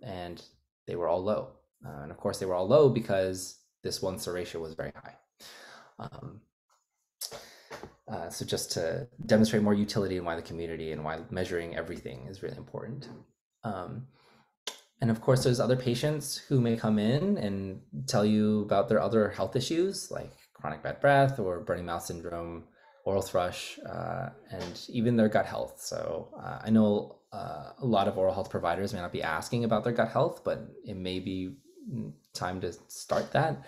and they were all low. And of course, they were all low because this one Serratia was very high. So just to demonstrate more utility and why the community and why measuring everything is really important. And of course, there's other patients who may come in and tell you about their other health issues like chronic bad breath or burning mouth syndrome, oral thrush, and even their gut health. So I know a lot of oral health providers may not be asking about their gut health, but it may be time to start that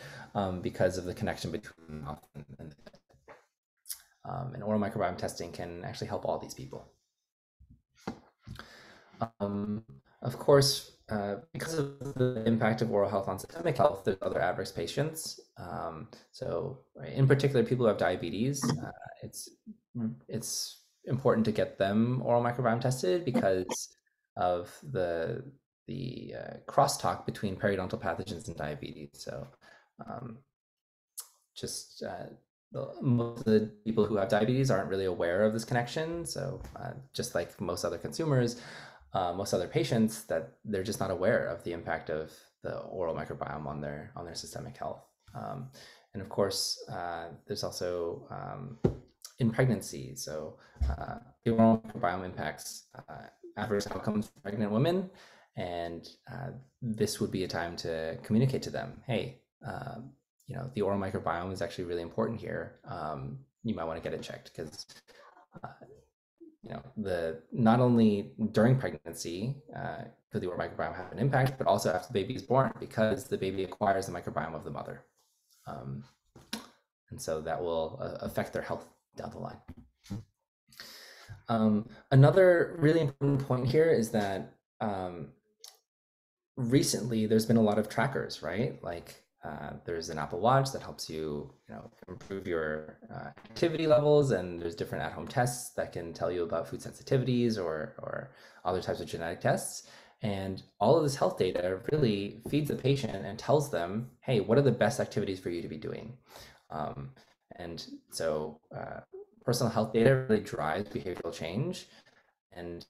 because of the connection between mouth and oral microbiome testing can actually help all these people. Of course, because of the impact of oral health on systemic health, there's other at-risk patients. So in particular, people who have diabetes, it's important to get them oral microbiome tested because of the crosstalk between periodontal pathogens and diabetes. So most of the people who have diabetes aren't really aware of this connection. So just like most other consumers, most other patients, that they're just not aware of the impact of the oral microbiome on their systemic health. And of course, there's also in pregnancy. So the oral microbiome impacts adverse outcomes for pregnant women. And this would be a time to communicate to them, hey, the oral microbiome is actually really important here. You might want to get it checked because not only during pregnancy could the oral microbiome have an impact, but also after the baby is born, because the baby acquires the microbiome of the mother. And so that will affect their health down the line. Another really important point here is that recently there's been a lot of trackers, right? Like there's an Apple Watch that helps you, improve your activity levels, and there's different at-home tests that can tell you about food sensitivities or other types of genetic tests. And all of this health data really feeds the patient and tells them, hey, what are the best activities for you to be doing? And so personal health data really drives behavioral change. And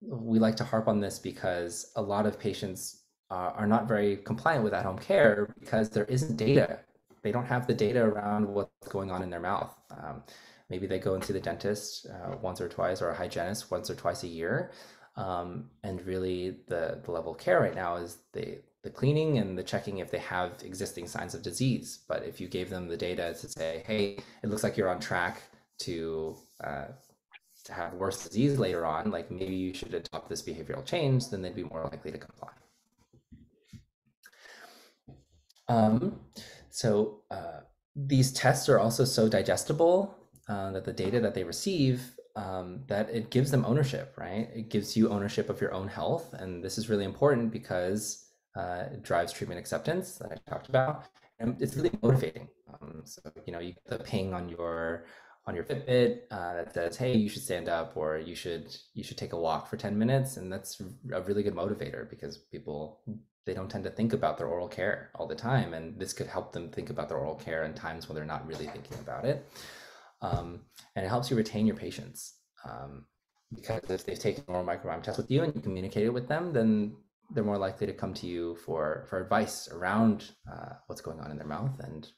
we like to harp on this because a lot of patients are not very compliant with at-home care because there isn't data. They don't have the data around what's going on in their mouth. Maybe they go into the dentist once or twice, or a hygienist once or twice a year. And really the level of care right now is the cleaning and the checking if they have existing signs of disease. But if you gave them the data to say, hey, it looks like you're on track to have worse disease later on, like maybe you should adopt this behavioral change, then they'd be more likely to comply. So these tests are also so digestible that the data that they receive, that it gives them ownership, right? It gives you ownership of your own health. And this is really important because it drives treatment acceptance that I talked about. And it's really motivating. So, you get the ping on your Fitbit that says, hey, you should stand up, or you should take a walk for 10 minutes. And that's a really good motivator because people, they don't tend to think about their oral care all the time. And this could help them think about their oral care in times when they're not really thinking about it. And it helps you retain your patients because if they've taken an oral microbiome test with you and you communicate it with them, then they're more likely to come to you for advice around what's going on in their mouth and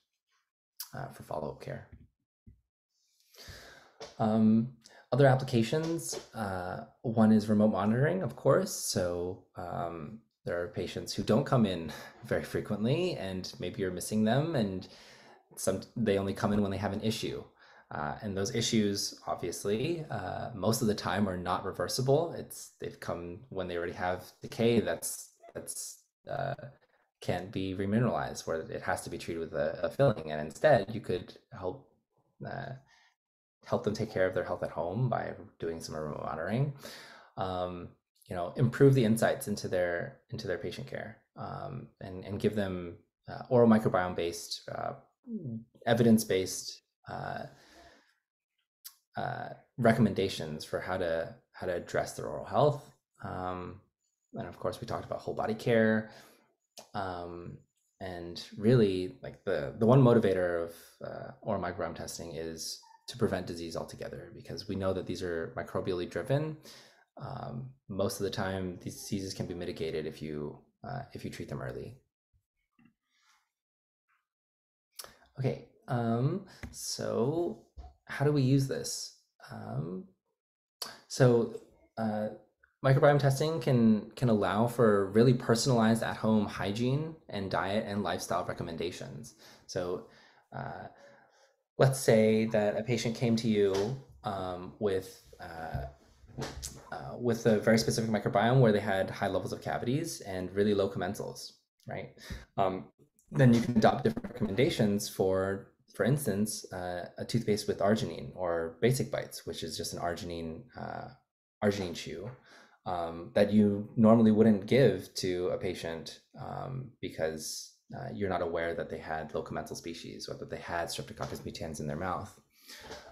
for follow-up care. Other applications, one is remote monitoring, of course. So there are patients who don't come in very frequently, and maybe you're missing them, and they only come in when they have an issue. And those issues, obviously, most of the time are not reversible. They've come when they already have decay that's can't be remineralized, where it has to be treated with a filling. And instead, you could help them take care of their health at home by doing some remote monitoring. Improve the insights into their patient care, and give them oral microbiome-based, evidence-based recommendations for how to address their oral health. And of course, we talked about whole body care. And really, like the one motivator of oral microbiome testing is to prevent disease altogether, because we know that these are microbially driven. Most of the time, these diseases can be mitigated if you treat them early. Okay, so how do we use this? So Microbiome testing can allow for really personalized at-home hygiene and diet and lifestyle recommendations. So let's say that a patient came to you with a very specific microbiome where they had high levels of cavities and really low commensals, right? Then you can adopt different recommendations for instance, a toothpaste with arginine, or basic bites, which is just an arginine chew that you normally wouldn't give to a patient because you're not aware that they had low commensal species or that they had Streptococcus mutans in their mouth.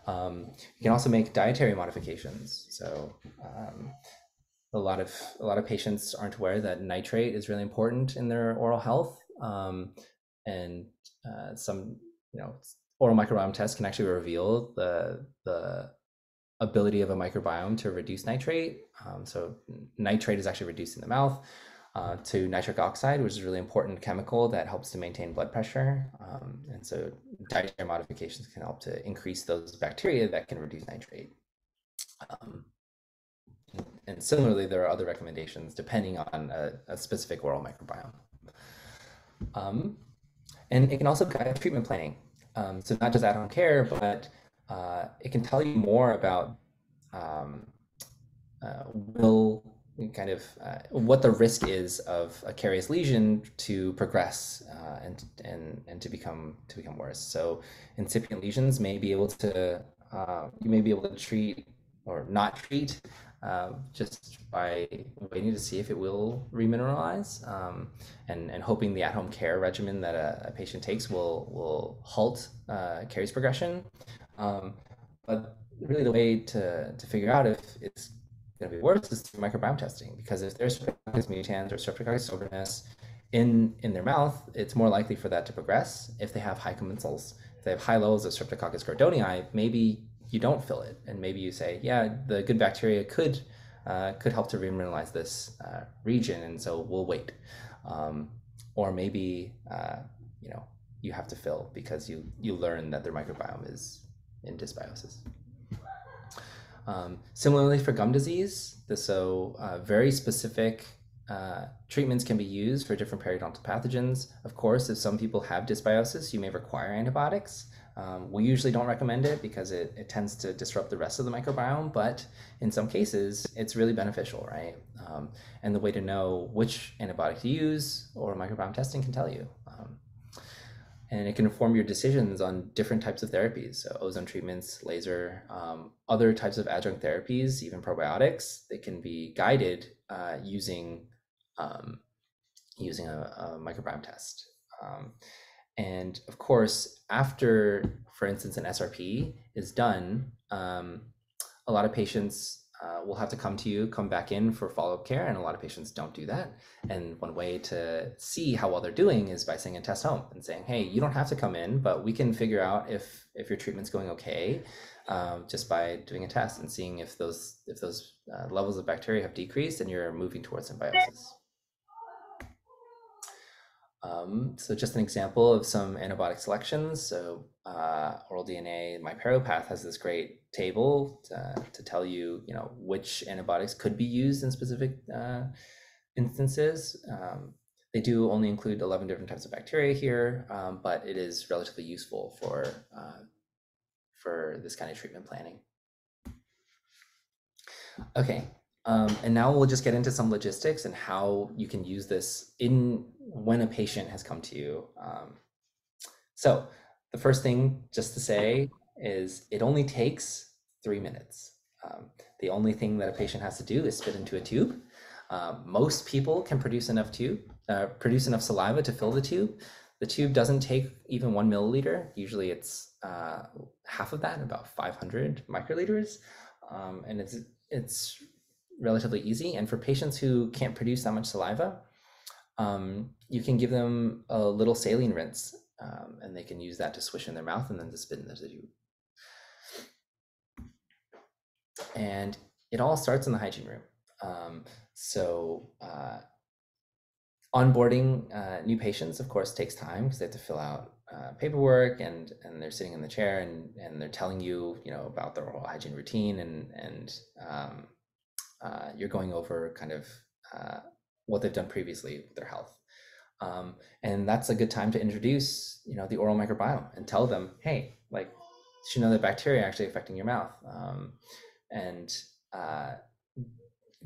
You can also make dietary modifications. So a lot of patients aren't aware that nitrate is really important in their oral health, and some oral microbiome tests can actually reveal the ability of a microbiome to reduce nitrate. So nitrate is actually reduced in the mouth to nitric oxide, which is a really important chemical that helps to maintain blood pressure. And so dietary modifications can help to increase those bacteria that can reduce nitrate. And similarly, there are other recommendations depending on a specific oral microbiome. And it can also guide treatment planning. So not just at-home care, but it can tell you more about what the risk is of a carious lesion to progress and to become worse. So incipient lesions may be able to you may be able to treat or not treat just by waiting to see if it will remineralize, and hoping the at-home care regimen that a patient takes will halt caries progression. But really the way to figure out if it's going to be worse is through microbiome testing, because if there's Streptococcus mutans or Streptococcus sobrinus in their mouth, it's more likely for that to progress. If they have high commensals, if they have high levels of Streptococcus gordonii, maybe you don't fill it, and maybe you say, yeah, the good bacteria could help to remineralize this region, and so we'll wait. Or maybe you have to fill because you learn that their microbiome is in dysbiosis. Similarly for gum disease, very specific treatments can be used for different periodontal pathogens. Of course, if some people have dysbiosis, you may require antibiotics. We usually don't recommend it because it tends to disrupt the rest of the microbiome, but in some cases, it's really beneficial, right? And the way to know which antibiotic to use, oral microbiome testing can tell you. And it can inform your decisions on different types of therapies, so ozone treatments, laser, other types of adjunct therapies, even probiotics. They can be guided using a microbiome test. And of course, after, for instance, an SRP is done, a lot of patients will have to come back in for follow-up care, and a lot of patients don't do that. And one way to see how well they're doing is by sending a test home and saying, hey, you don't have to come in, but we can figure out if your treatment's going okay just by doing a test and seeing if those levels of bacteria have decreased and you're moving towards symbiosis. So just an example of some antibiotic selections. So Oral DNA, my perio-path has this great table to tell you, which antibiotics could be used in specific instances. They do only include 11 different types of bacteria here, but it is relatively useful for this kind of treatment planning. Okay. And now we'll just get into some logistics and how you can use this when a patient has come to you. So the first thing just to say is it only takes 3 minutes. The only thing that a patient has to do is spit into a tube. Most people can produce enough saliva to fill the tube. The tube doesn't take even 1 milliliter. Usually it's half of that, about 500 microliters. And it's relatively easy. And for patients who can't produce that much saliva, you can give them a little saline rinse, and they can use that to swish in their mouth and then to spit in the tube. And it all starts in the hygiene room. Onboarding new patients, of course, takes time because they have to fill out paperwork, and they're sitting in the chair and they're telling you, about their oral hygiene routine and you're going over kind of what they've done previously with their health. And that's a good time to introduce, the oral microbiome and tell them, hey, like, did you know that bacteria are actually affecting your mouth? And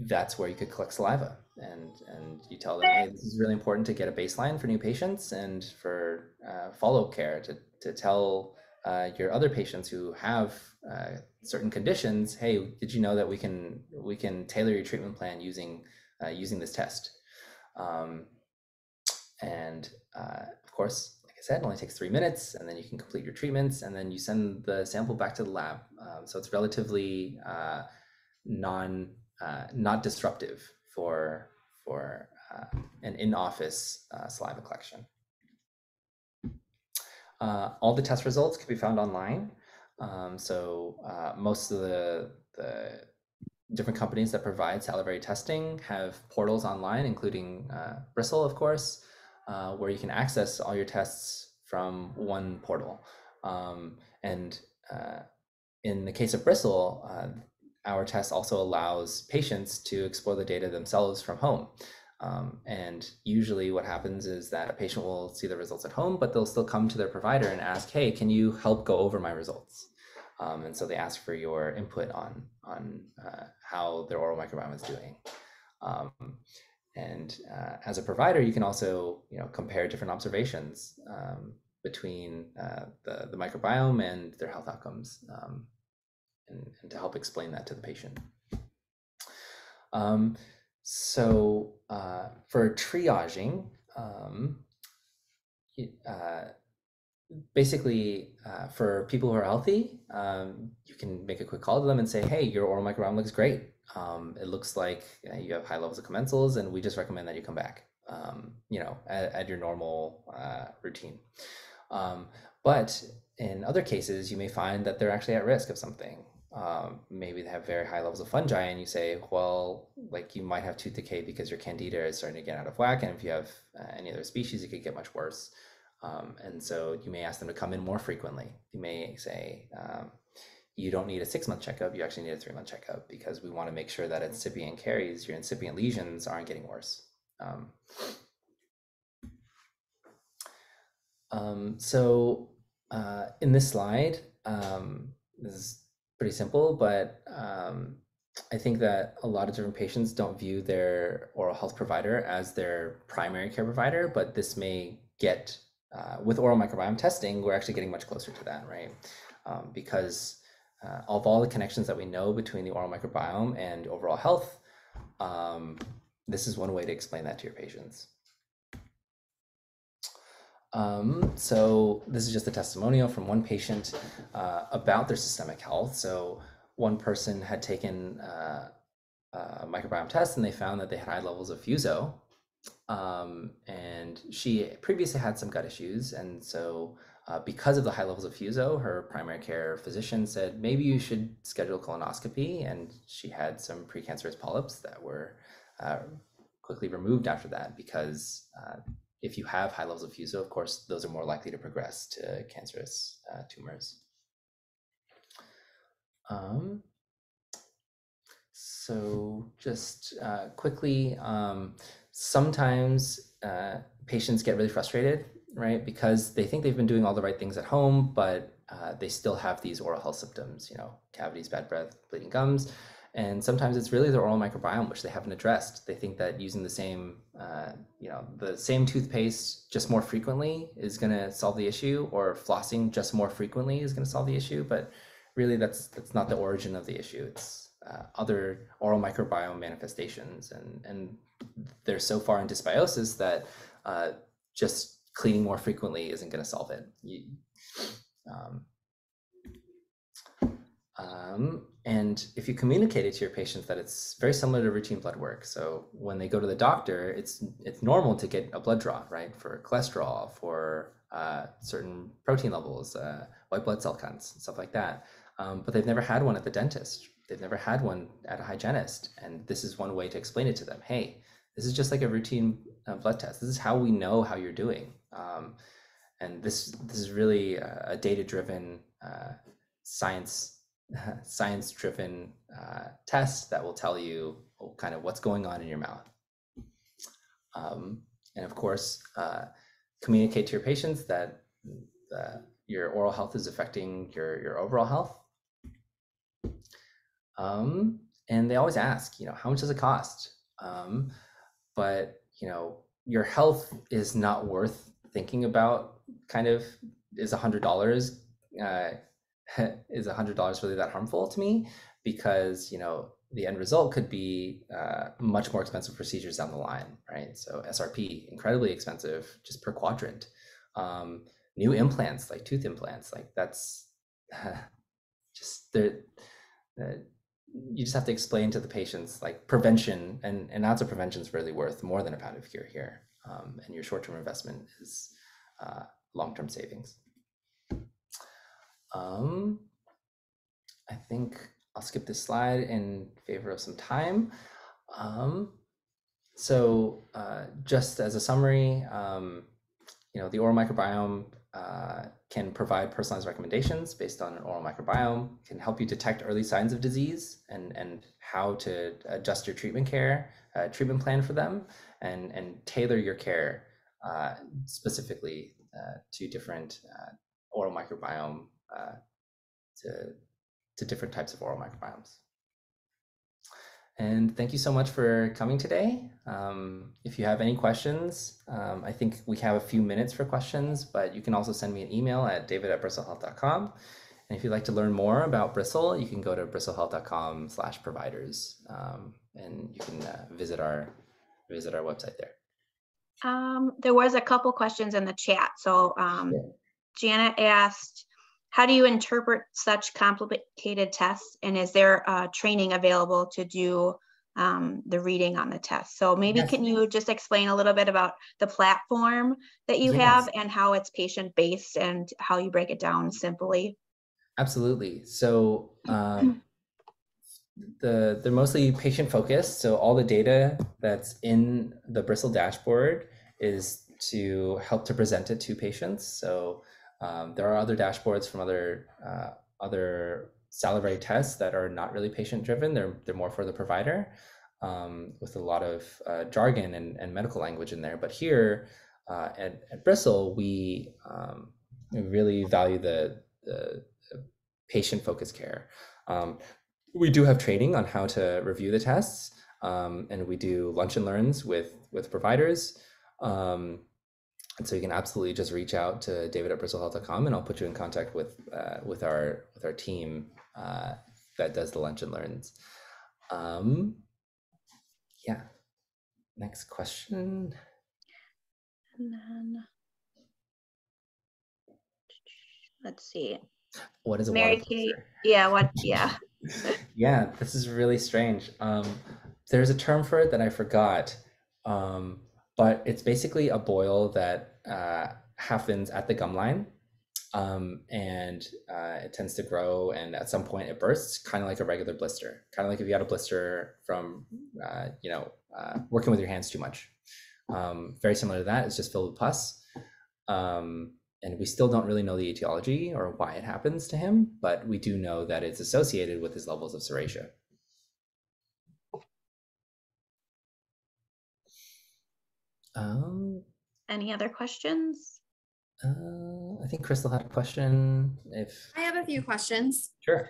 that's where you could collect saliva, and you tell them, hey, this is really important to get a baseline for new patients and for follow-up care to tell your other patients who have certain conditions, hey, did you know that we can tailor your treatment plan using this test? And of course, like I said, it only takes 3 minutes, and then you can complete your treatments, and then you send the sample back to the lab. So it's relatively not disruptive for an in-office saliva collection. All the test results can be found online. Most of the different companies that provide salivary testing have portals online, including Bristle, of course, where you can access all your tests from one portal. In the case of Bristle, our test also allows patients to explore the data themselves from home. And usually what happens is that a patient will see the results at home, but they'll still come to their provider and ask, hey, can you help go over my results? And so they ask for your input on how their oral microbiome is doing. As a provider, you can also compare different observations between the microbiome and their health outcomes, and to help explain that to the patient. For triaging, basically, for people who are healthy, you can make a quick call to them and say, hey, your oral microbiome looks great. It looks like you have high levels of commensals, and we just recommend that you come back, at your normal routine. But in other cases, you may find that they're actually at risk of something. Maybe they have very high levels of fungi, and you say, well, like, you might have tooth decay because your candida is starting to get out of whack, and if you have any other species, it could get much worse. And so you may ask them to come in more frequently. You may say, you don't need a 6-month checkup, you actually need a 3-month checkup, because we want to make sure that incipient caries, your incipient lesions, aren't getting worse. In this slide, this is pretty simple, but I think that a lot of different patients don't view their oral health provider as their primary care provider, but this may get, with oral microbiome testing, we're actually getting much closer to that, right? Because of all the connections that we know between the oral microbiome and overall health, this is one way to explain that to your patients. So this is just a testimonial from one patient about their systemic health. So one person had taken a microbiome test, and they found that they had high levels of fuso. And she previously had some gut issues. And so because of the high levels of fuso, her primary care physician said, maybe you should schedule colonoscopy. And she had some precancerous polyps that were quickly removed after that, because if you have high levels of fuso, of course, those are more likely to progress to cancerous tumors. So just quickly, sometimes patients get really frustrated, right? Because they think they've been doing all the right things at home, but they still have these oral health symptoms, cavities, bad breath, bleeding gums. And sometimes it's really their oral microbiome, which they haven't addressed. They think that using the same, the same toothpaste just more frequently is going to solve the issue, or flossing just more frequently is going to solve the issue. But really, that's not the origin of the issue. It's other oral microbiome manifestations, and they're so far in dysbiosis that just cleaning more frequently isn't going to solve it. And if you communicate it to your patients that it's very similar to routine blood work, so when they go to the doctor, it's normal to get a blood draw, right, for cholesterol, for certain protein levels, white blood cell counts, stuff like that. But they've never had one at the dentist. They've never had one at a hygienist. And this is one way to explain it to them. Hey, this is just like a routine blood test. This is how we know how you're doing. And this is really a data-driven, science-driven test that will tell you kind of what's going on in your mouth. And of course, communicate to your patients that your oral health is affecting your overall health. And they always ask, how much does it cost? But, your health is not worth thinking about. Kind of, is $100 is $100 really that harmful to me? Because, the end result could be much more expensive procedures down the line, right? So SRP, incredibly expensive just per quadrant. New implants, like tooth implants, like that's just there. You just have to explain to the patients like prevention, and an ounce of prevention is really worth more than a pound of cure here. And your short-term investment is long-term savings. I think I'll skip this slide in favor of some time. So just as a summary, the oral microbiome can provide personalized recommendations based on an oral microbiome, can help you detect early signs of disease and how to adjust your treatment plan for them, and tailor your care specifically to different oral microbiome, to different types of oral microbiomes. And thank you so much for coming today. If you have any questions, I think we have a few minutes for questions, but you can also send me an email at david@bristlehealth.com. And if you'd like to learn more about Bristle, you can go to bristlehealth.com/providers, and you can visit our website there. There was a couple questions in the chat. So Janet asked, how do you interpret such complicated tests? And is there training available to do the reading on the test? So maybe Can you just explain a little bit about the platform that you have and how it's patient-based and how you break it down simply? Absolutely. So they're mostly patient-focused. So all the data that's in the Bristle dashboard is to help to present it to patients. So there are other dashboards from other salivary tests that are not really patient-driven. They're more for the provider, with a lot of jargon and medical language in there. But here at Bristle, we really value the patient-focused care. We do have training on how to review the tests, and we do lunch and learns with providers. And so you can absolutely just reach out to david@bristlehealth.com, and I'll put you in contact with our team that does the lunch and learns. Yeah. Next question. And then let's see. What is a Mary water Kate? blister? Yeah. Yeah, this is really strange. There's a term for it that I forgot. But it's basically a boil that happens at the gum line, and it tends to grow, and at some point it bursts, kind of like a regular blister, kind of like if you had a blister from working with your hands too much. Very similar to that. It's just filled with pus, and we still don't really know the etiology or why it happens to him, but we do know that it's associated with his levels of serratia. Any other questions? I think Crystal had a question. I have a few questions. Sure.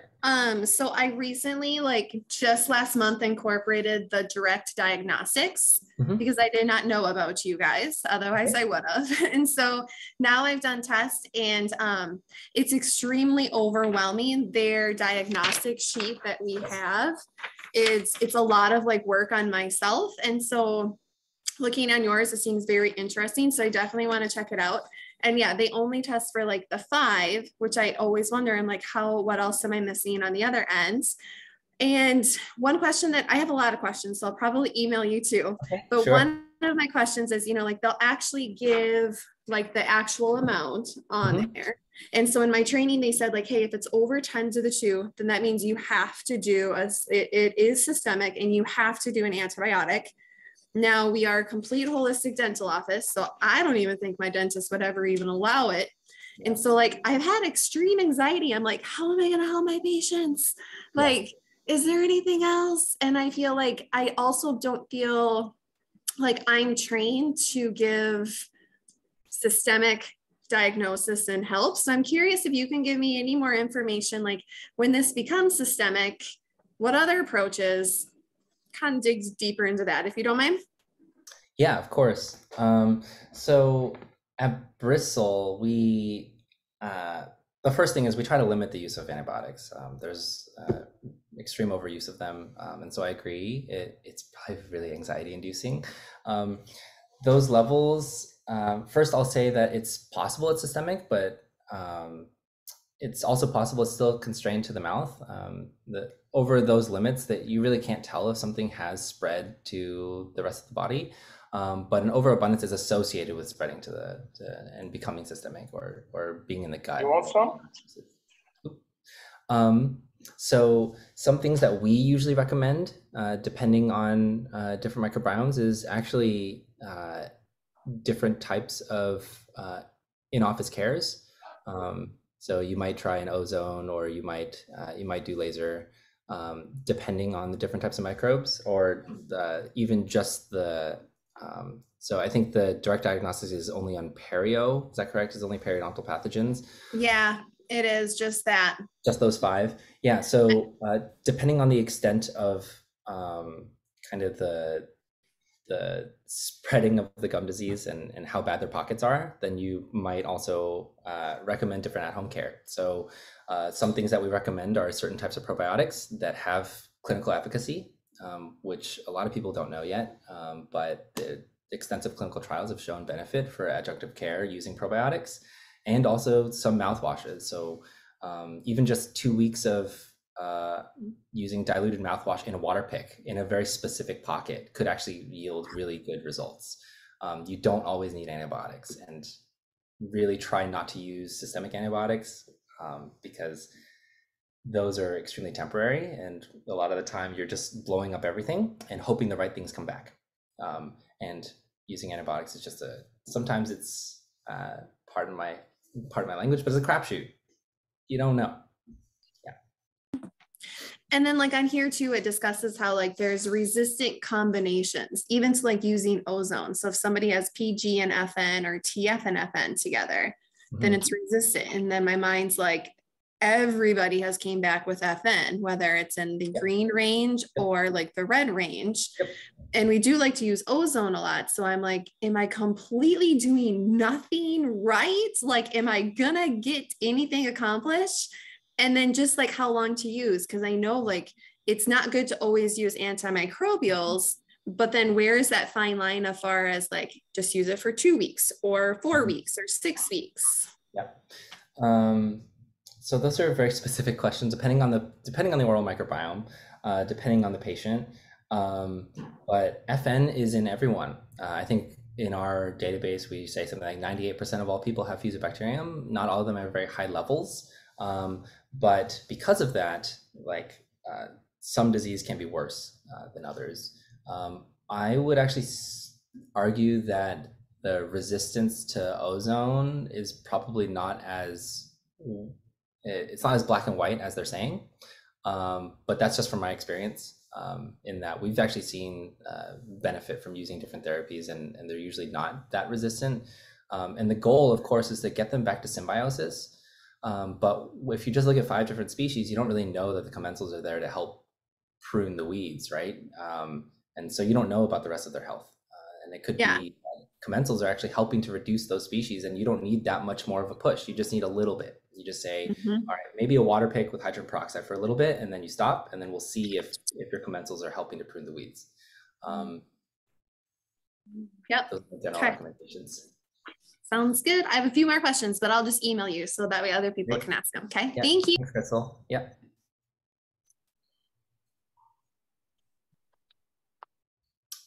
So I recently, just last month, incorporated the direct diagnostics because I did not know about you guys. Otherwise, I would have. And so now I've done tests, and it's extremely overwhelming. Their diagnostic sheet that we have it's a lot of work on myself, and so looking on yours, it seems very interesting. So I definitely want to check it out. And yeah, they only test for the 5, which I always wonder, I'm what else am I missing on the other ends? And one question that I have a lot of questions, so I'll probably email you too. Okay, but sure. One of my questions is, they'll actually give the actual amount on there. And so in my training, they said hey, if it's over 10 to the 2, then that means you have to do it is systemic, and you have to do an antibiotic. Now, we are a complete holistic dental office, so I don't even think my dentist would ever even allow it. And so I've had extreme anxiety. I'm how am I going to help my patients? is there anything else? And I feel like I also don't feel like I'm trained to give systemic diagnosis and help. So I'm curious if you can give me any more information, like when this becomes systemic, what other approaches, kind of digs deeper into that, if you don't mind. Yeah, of course. So at Bristle, the first thing is we try to limit the use of antibiotics. There's extreme overuse of them. And so I agree, it's probably really anxiety inducing. Those levels, first I'll say that it's possible it's systemic, but it's also possible it's still constrained to the mouth. Over those limits that you really can't tell if something has spread to the rest of the body. But an overabundance is associated with spreading to and becoming systemic or being in the gut. You want some? So some things that we usually recommend, depending on different microbiomes, is actually different types of in-office cares. So you might try an ozone, or you might do laser, depending on the different types of microbes, or even just the. So I think the direct diagnosis is only on perio. Is that correct? Is only periodontal pathogens? Yeah, it is just that. Just those 5. Yeah. So depending on the extent of kind of the spreading of the gum disease and how bad their pockets are, then you might also recommend different at-home care. So some things that we recommend are certain types of probiotics that have clinical efficacy, which a lot of people don't know yet, but the extensive clinical trials have shown benefit for adjunctive care using probiotics, and also some mouthwashes. So even just 2 weeks of using diluted mouthwash in a water pick in a very specific pocket could actually yield really good results. You don't always need antibiotics, and really try not to use systemic antibiotics because those are extremely temporary, and a lot of the time you're just blowing up everything and hoping the right things come back. And using antibiotics is just sometimes it's pardon my language, but it's a crapshoot. You don't know. And then like on here too, it discusses how like there's resistant combinations, even to like using ozone. So if somebody has PG and FN or TF and FN together, then it's resistant. And then my mind's like, everybody has came back with FN, whether it's in the green range or like the red range. And we do like to use ozone a lot. So I'm like, am I completely doing nothing right? Like, am I gonna get anything accomplished? And then just like how long to use, because I know like it's not good to always use antimicrobials, but then where is that fine line as far as like just use it for 2 weeks or 4 weeks or 6 weeks? Yeah. So those are very specific questions depending on the oral microbiome, depending on the patient. But FN is in everyone. I think in our database we say something like 98% of all people have Fusobacterium. Not all of them have very high levels. But because of that, like some disease can be worse than others. I would actually argue that the resistance to ozone is probably not as, it's not as black and white as they're saying. But that's just from my experience, in that we've actually seen benefit from using different therapies, and they're usually not that resistant. And the goal, of course, is to get them back to symbiosis. But if you just look at 5 different species, you don't really know that the commensals are there to help prune the weeds, right? And so you don't know about the rest of their health. And it could be commensals are actually helping to reduce those species, and you don't need that much more of a push. You just need a little bit. You just say, all right, maybe a water pick with hydrogen peroxide for a little bit, and then you stop, and then we'll see if your commensals are helping to prune the weeds. Those are the general recommendations. Sounds good. I have a few more questions, but I'll just email you so that way other people can ask them. Okay. Yeah. Thank you. Thanks, Bristle. Yeah.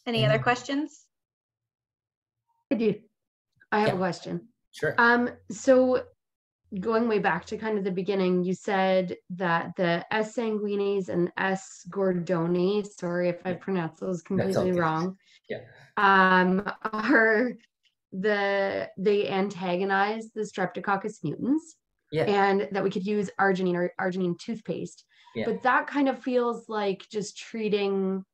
Any other questions? I do. I have a question. Sure. So going way back to kind of the beginning, you said that the S. sanguinis and S. gordoni, sorry if I pronounced those completely wrong, are they antagonize the Streptococcus mutans. and that we could use arginine or arginine toothpaste. But that kind of feels like just treating,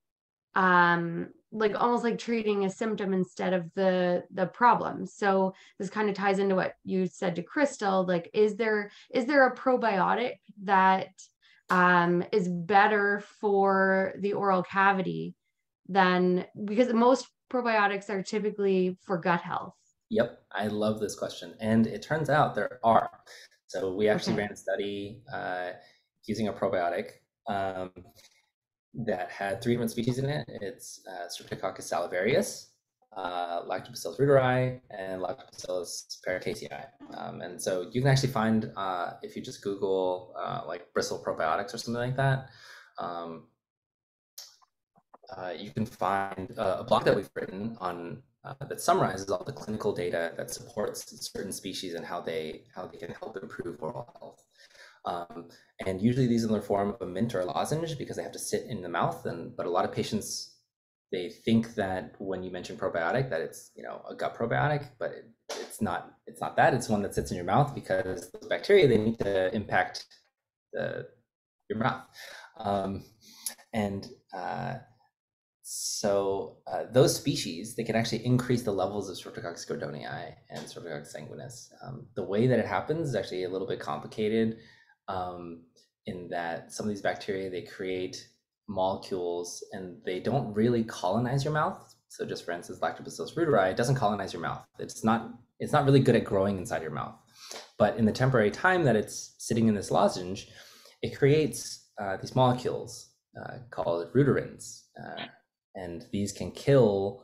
like almost like treating a symptom instead of the problem. So this kind of ties into what you said to Crystal. Like, is there a probiotic that is better for the oral cavity than, because most probiotics are typically for gut health? Yep, I love this question, and it turns out there are. So we actually ran a study using a probiotic that had 3 different species in it. It's Streptococcus salivarius, Lactobacillus reuteri, and Lactobacillus paracasei. And so you can actually find, if you just Google like Bristle probiotics or something like that, you can find a blog that we've written on that summarizes all the clinical data that supports certain species and how they can help improve oral health. And usually these are in the form of a mint or a lozenge because they have to sit in the mouth. But a lot of patients, they think that when you mention probiotic that it's, you know, a gut probiotic, but it's not that. It's one that sits in your mouth because those bacteria, they need to impact your mouth. So those species, they can actually increase the levels of Streptococcus gordonii and Streptococcus sanguinis. The way that it happens is actually a little bit complicated in that some of these bacteria, they create molecules and they don't really colonize your mouth. So just for instance, Lactobacillus reuteri, it doesn't colonize your mouth. It's not really good at growing inside your mouth. But in the temporary time that it's sitting in this lozenge, it creates these molecules called reuterins. And these can kill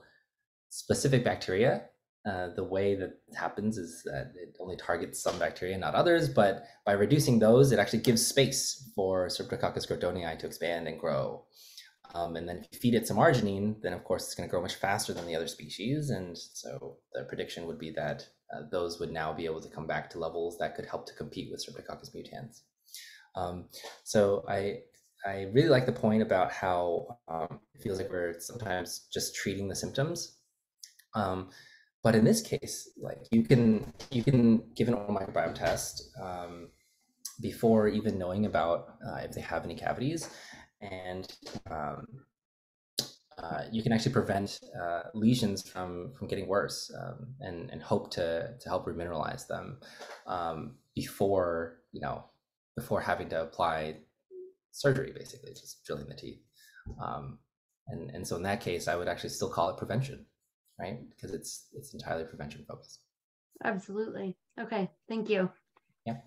specific bacteria. The way that happens is that it only targets some bacteria, not others, but by reducing those, it actually gives space for Streptococcus gordonii to expand and grow. And then if you feed it some arginine, then of course it's going to grow much faster than the other species. And so the prediction would be that those would now be able to come back to levels that could help to compete with Streptococcus mutans. So I really like the point about how it feels like we're sometimes just treating the symptoms. But in this case, like you can give an oral microbiome test before even knowing about if they have any cavities, and you can actually prevent lesions from getting worse and hope to help remineralize them before having to apply surgery, basically just drilling the teeth. And so in that case, I would actually still call it prevention, right? Because it's entirely prevention focused. Absolutely. Okay, thank you. Yeah.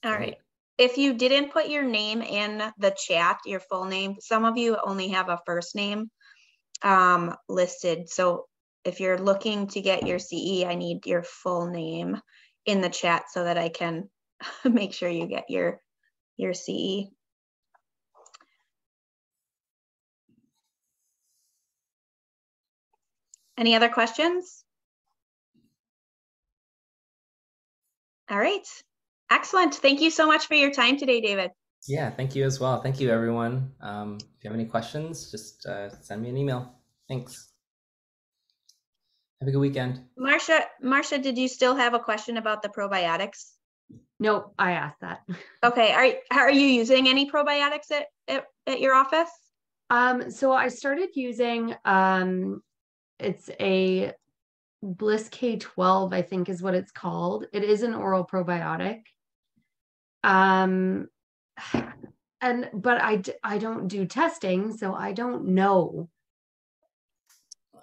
All right. If you didn't put your name in the chat, your full name, some of you only have a first name listed. So if you're looking to get your CE, I need your full name in the chat so that I can make sure you get your CE. Any other questions? All right. Excellent. Thank you so much for your time today, David. Yeah, thank you as well. Thank you, everyone. If you have any questions, just send me an email. Thanks. Have a good weekend. Marcia, did you still have a question about the probiotics? Nope, I asked that. Okay. Are you using any probiotics at your office? So I started using it's a Bliss K12, I think is what it's called. It is an oral probiotic. But I don't do testing, so I don't know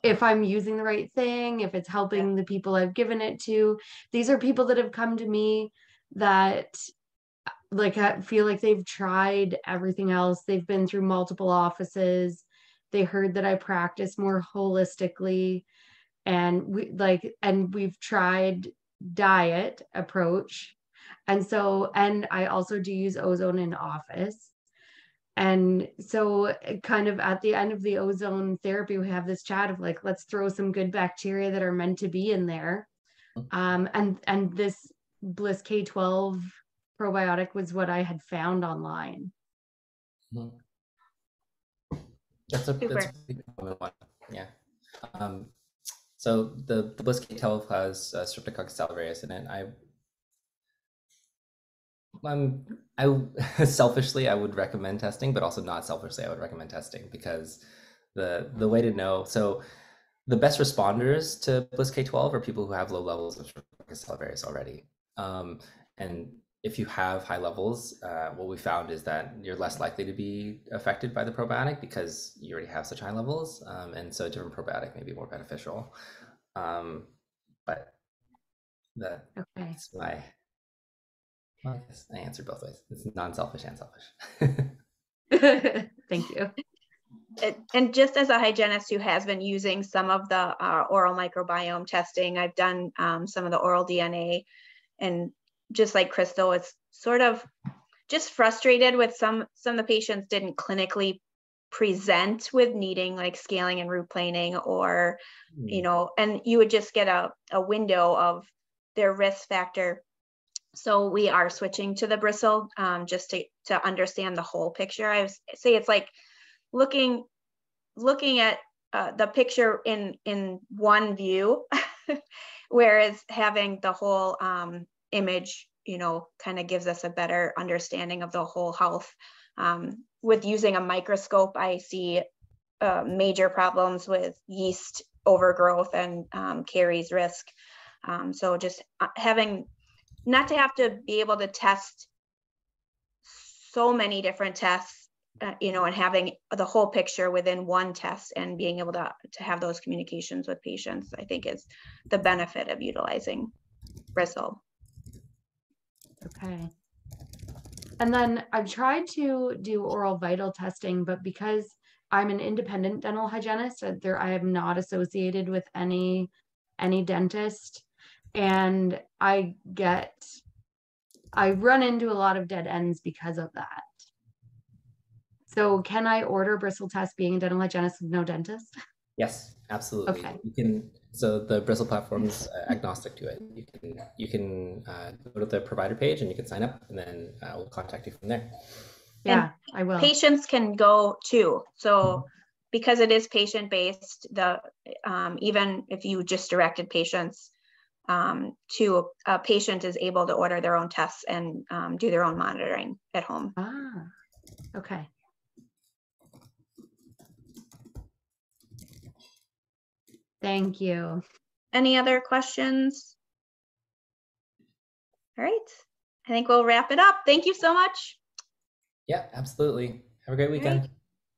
if I'm using the right thing, if it's helping the people I've given it to. These are people that have come to me that like I feel like they've tried everything else. They've been through multiple offices. They heard that I practice more holistically, and we've tried diet approach. And I also do use ozone in office. And so kind of at the end of the ozone therapy, we have this chat of like, let's throw some good bacteria that are meant to be in there. And this Bliss K12 probiotic was what I had found online. That's a pretty common one. Yeah. So the Bliss K12 has Streptococcus salivarius in it. I selfishly I would recommend testing, but also not selfishly I would recommend testing, because the way to know, so the best responders to Bliss K12 are people who have low levels of Streptococcus salivarius already. And if you have high levels, what we found is that you're less likely to be affected by the probiotic because you already have such high levels. And so a different probiotic may be more beneficial. But that's my, well, I guess I answered both ways. It's non-selfish and selfish. Thank you. And just as a hygienist who has been using some of the oral microbiome testing, I've done some of the oral DNA, and just like Crystal, it's sort of just frustrated with some of the patients didn't clinically present with needing like scaling and root planing, or, you know, and you would just get a window of their risk factor. So we are switching to the Bristle just to understand the whole picture. I say it's like looking at the picture in one view, whereas having the whole image, you know, kind of gives us a better understanding of the whole health. With using a microscope, I see major problems with yeast overgrowth and caries risk. So just having, not to have to be able to test so many different tests, you know, and having the whole picture within one test and being able to have those communications with patients, I think is the benefit of utilizing Bristle. Okay. And then I've tried to do oral vital testing, but because I'm an independent dental hygienist, I am not associated with any dentist, and I run into a lot of dead ends because of that. So can I order Bristle test being a dental hygienist with no dentist? Yes, absolutely. Okay. You can. So the Bristle platform is agnostic to it. You can go to the provider page and you can sign up, and then we'll contact you from there. Yeah, I will. Patients can go too. So because it is patient-based, even if you just directed patients to a patient is able to order their own tests and do their own monitoring at home. Ah, okay. Thank you. Any other questions? All right. I think we'll wrap it up. Thank you so much. Yeah, absolutely. Have a great weekend.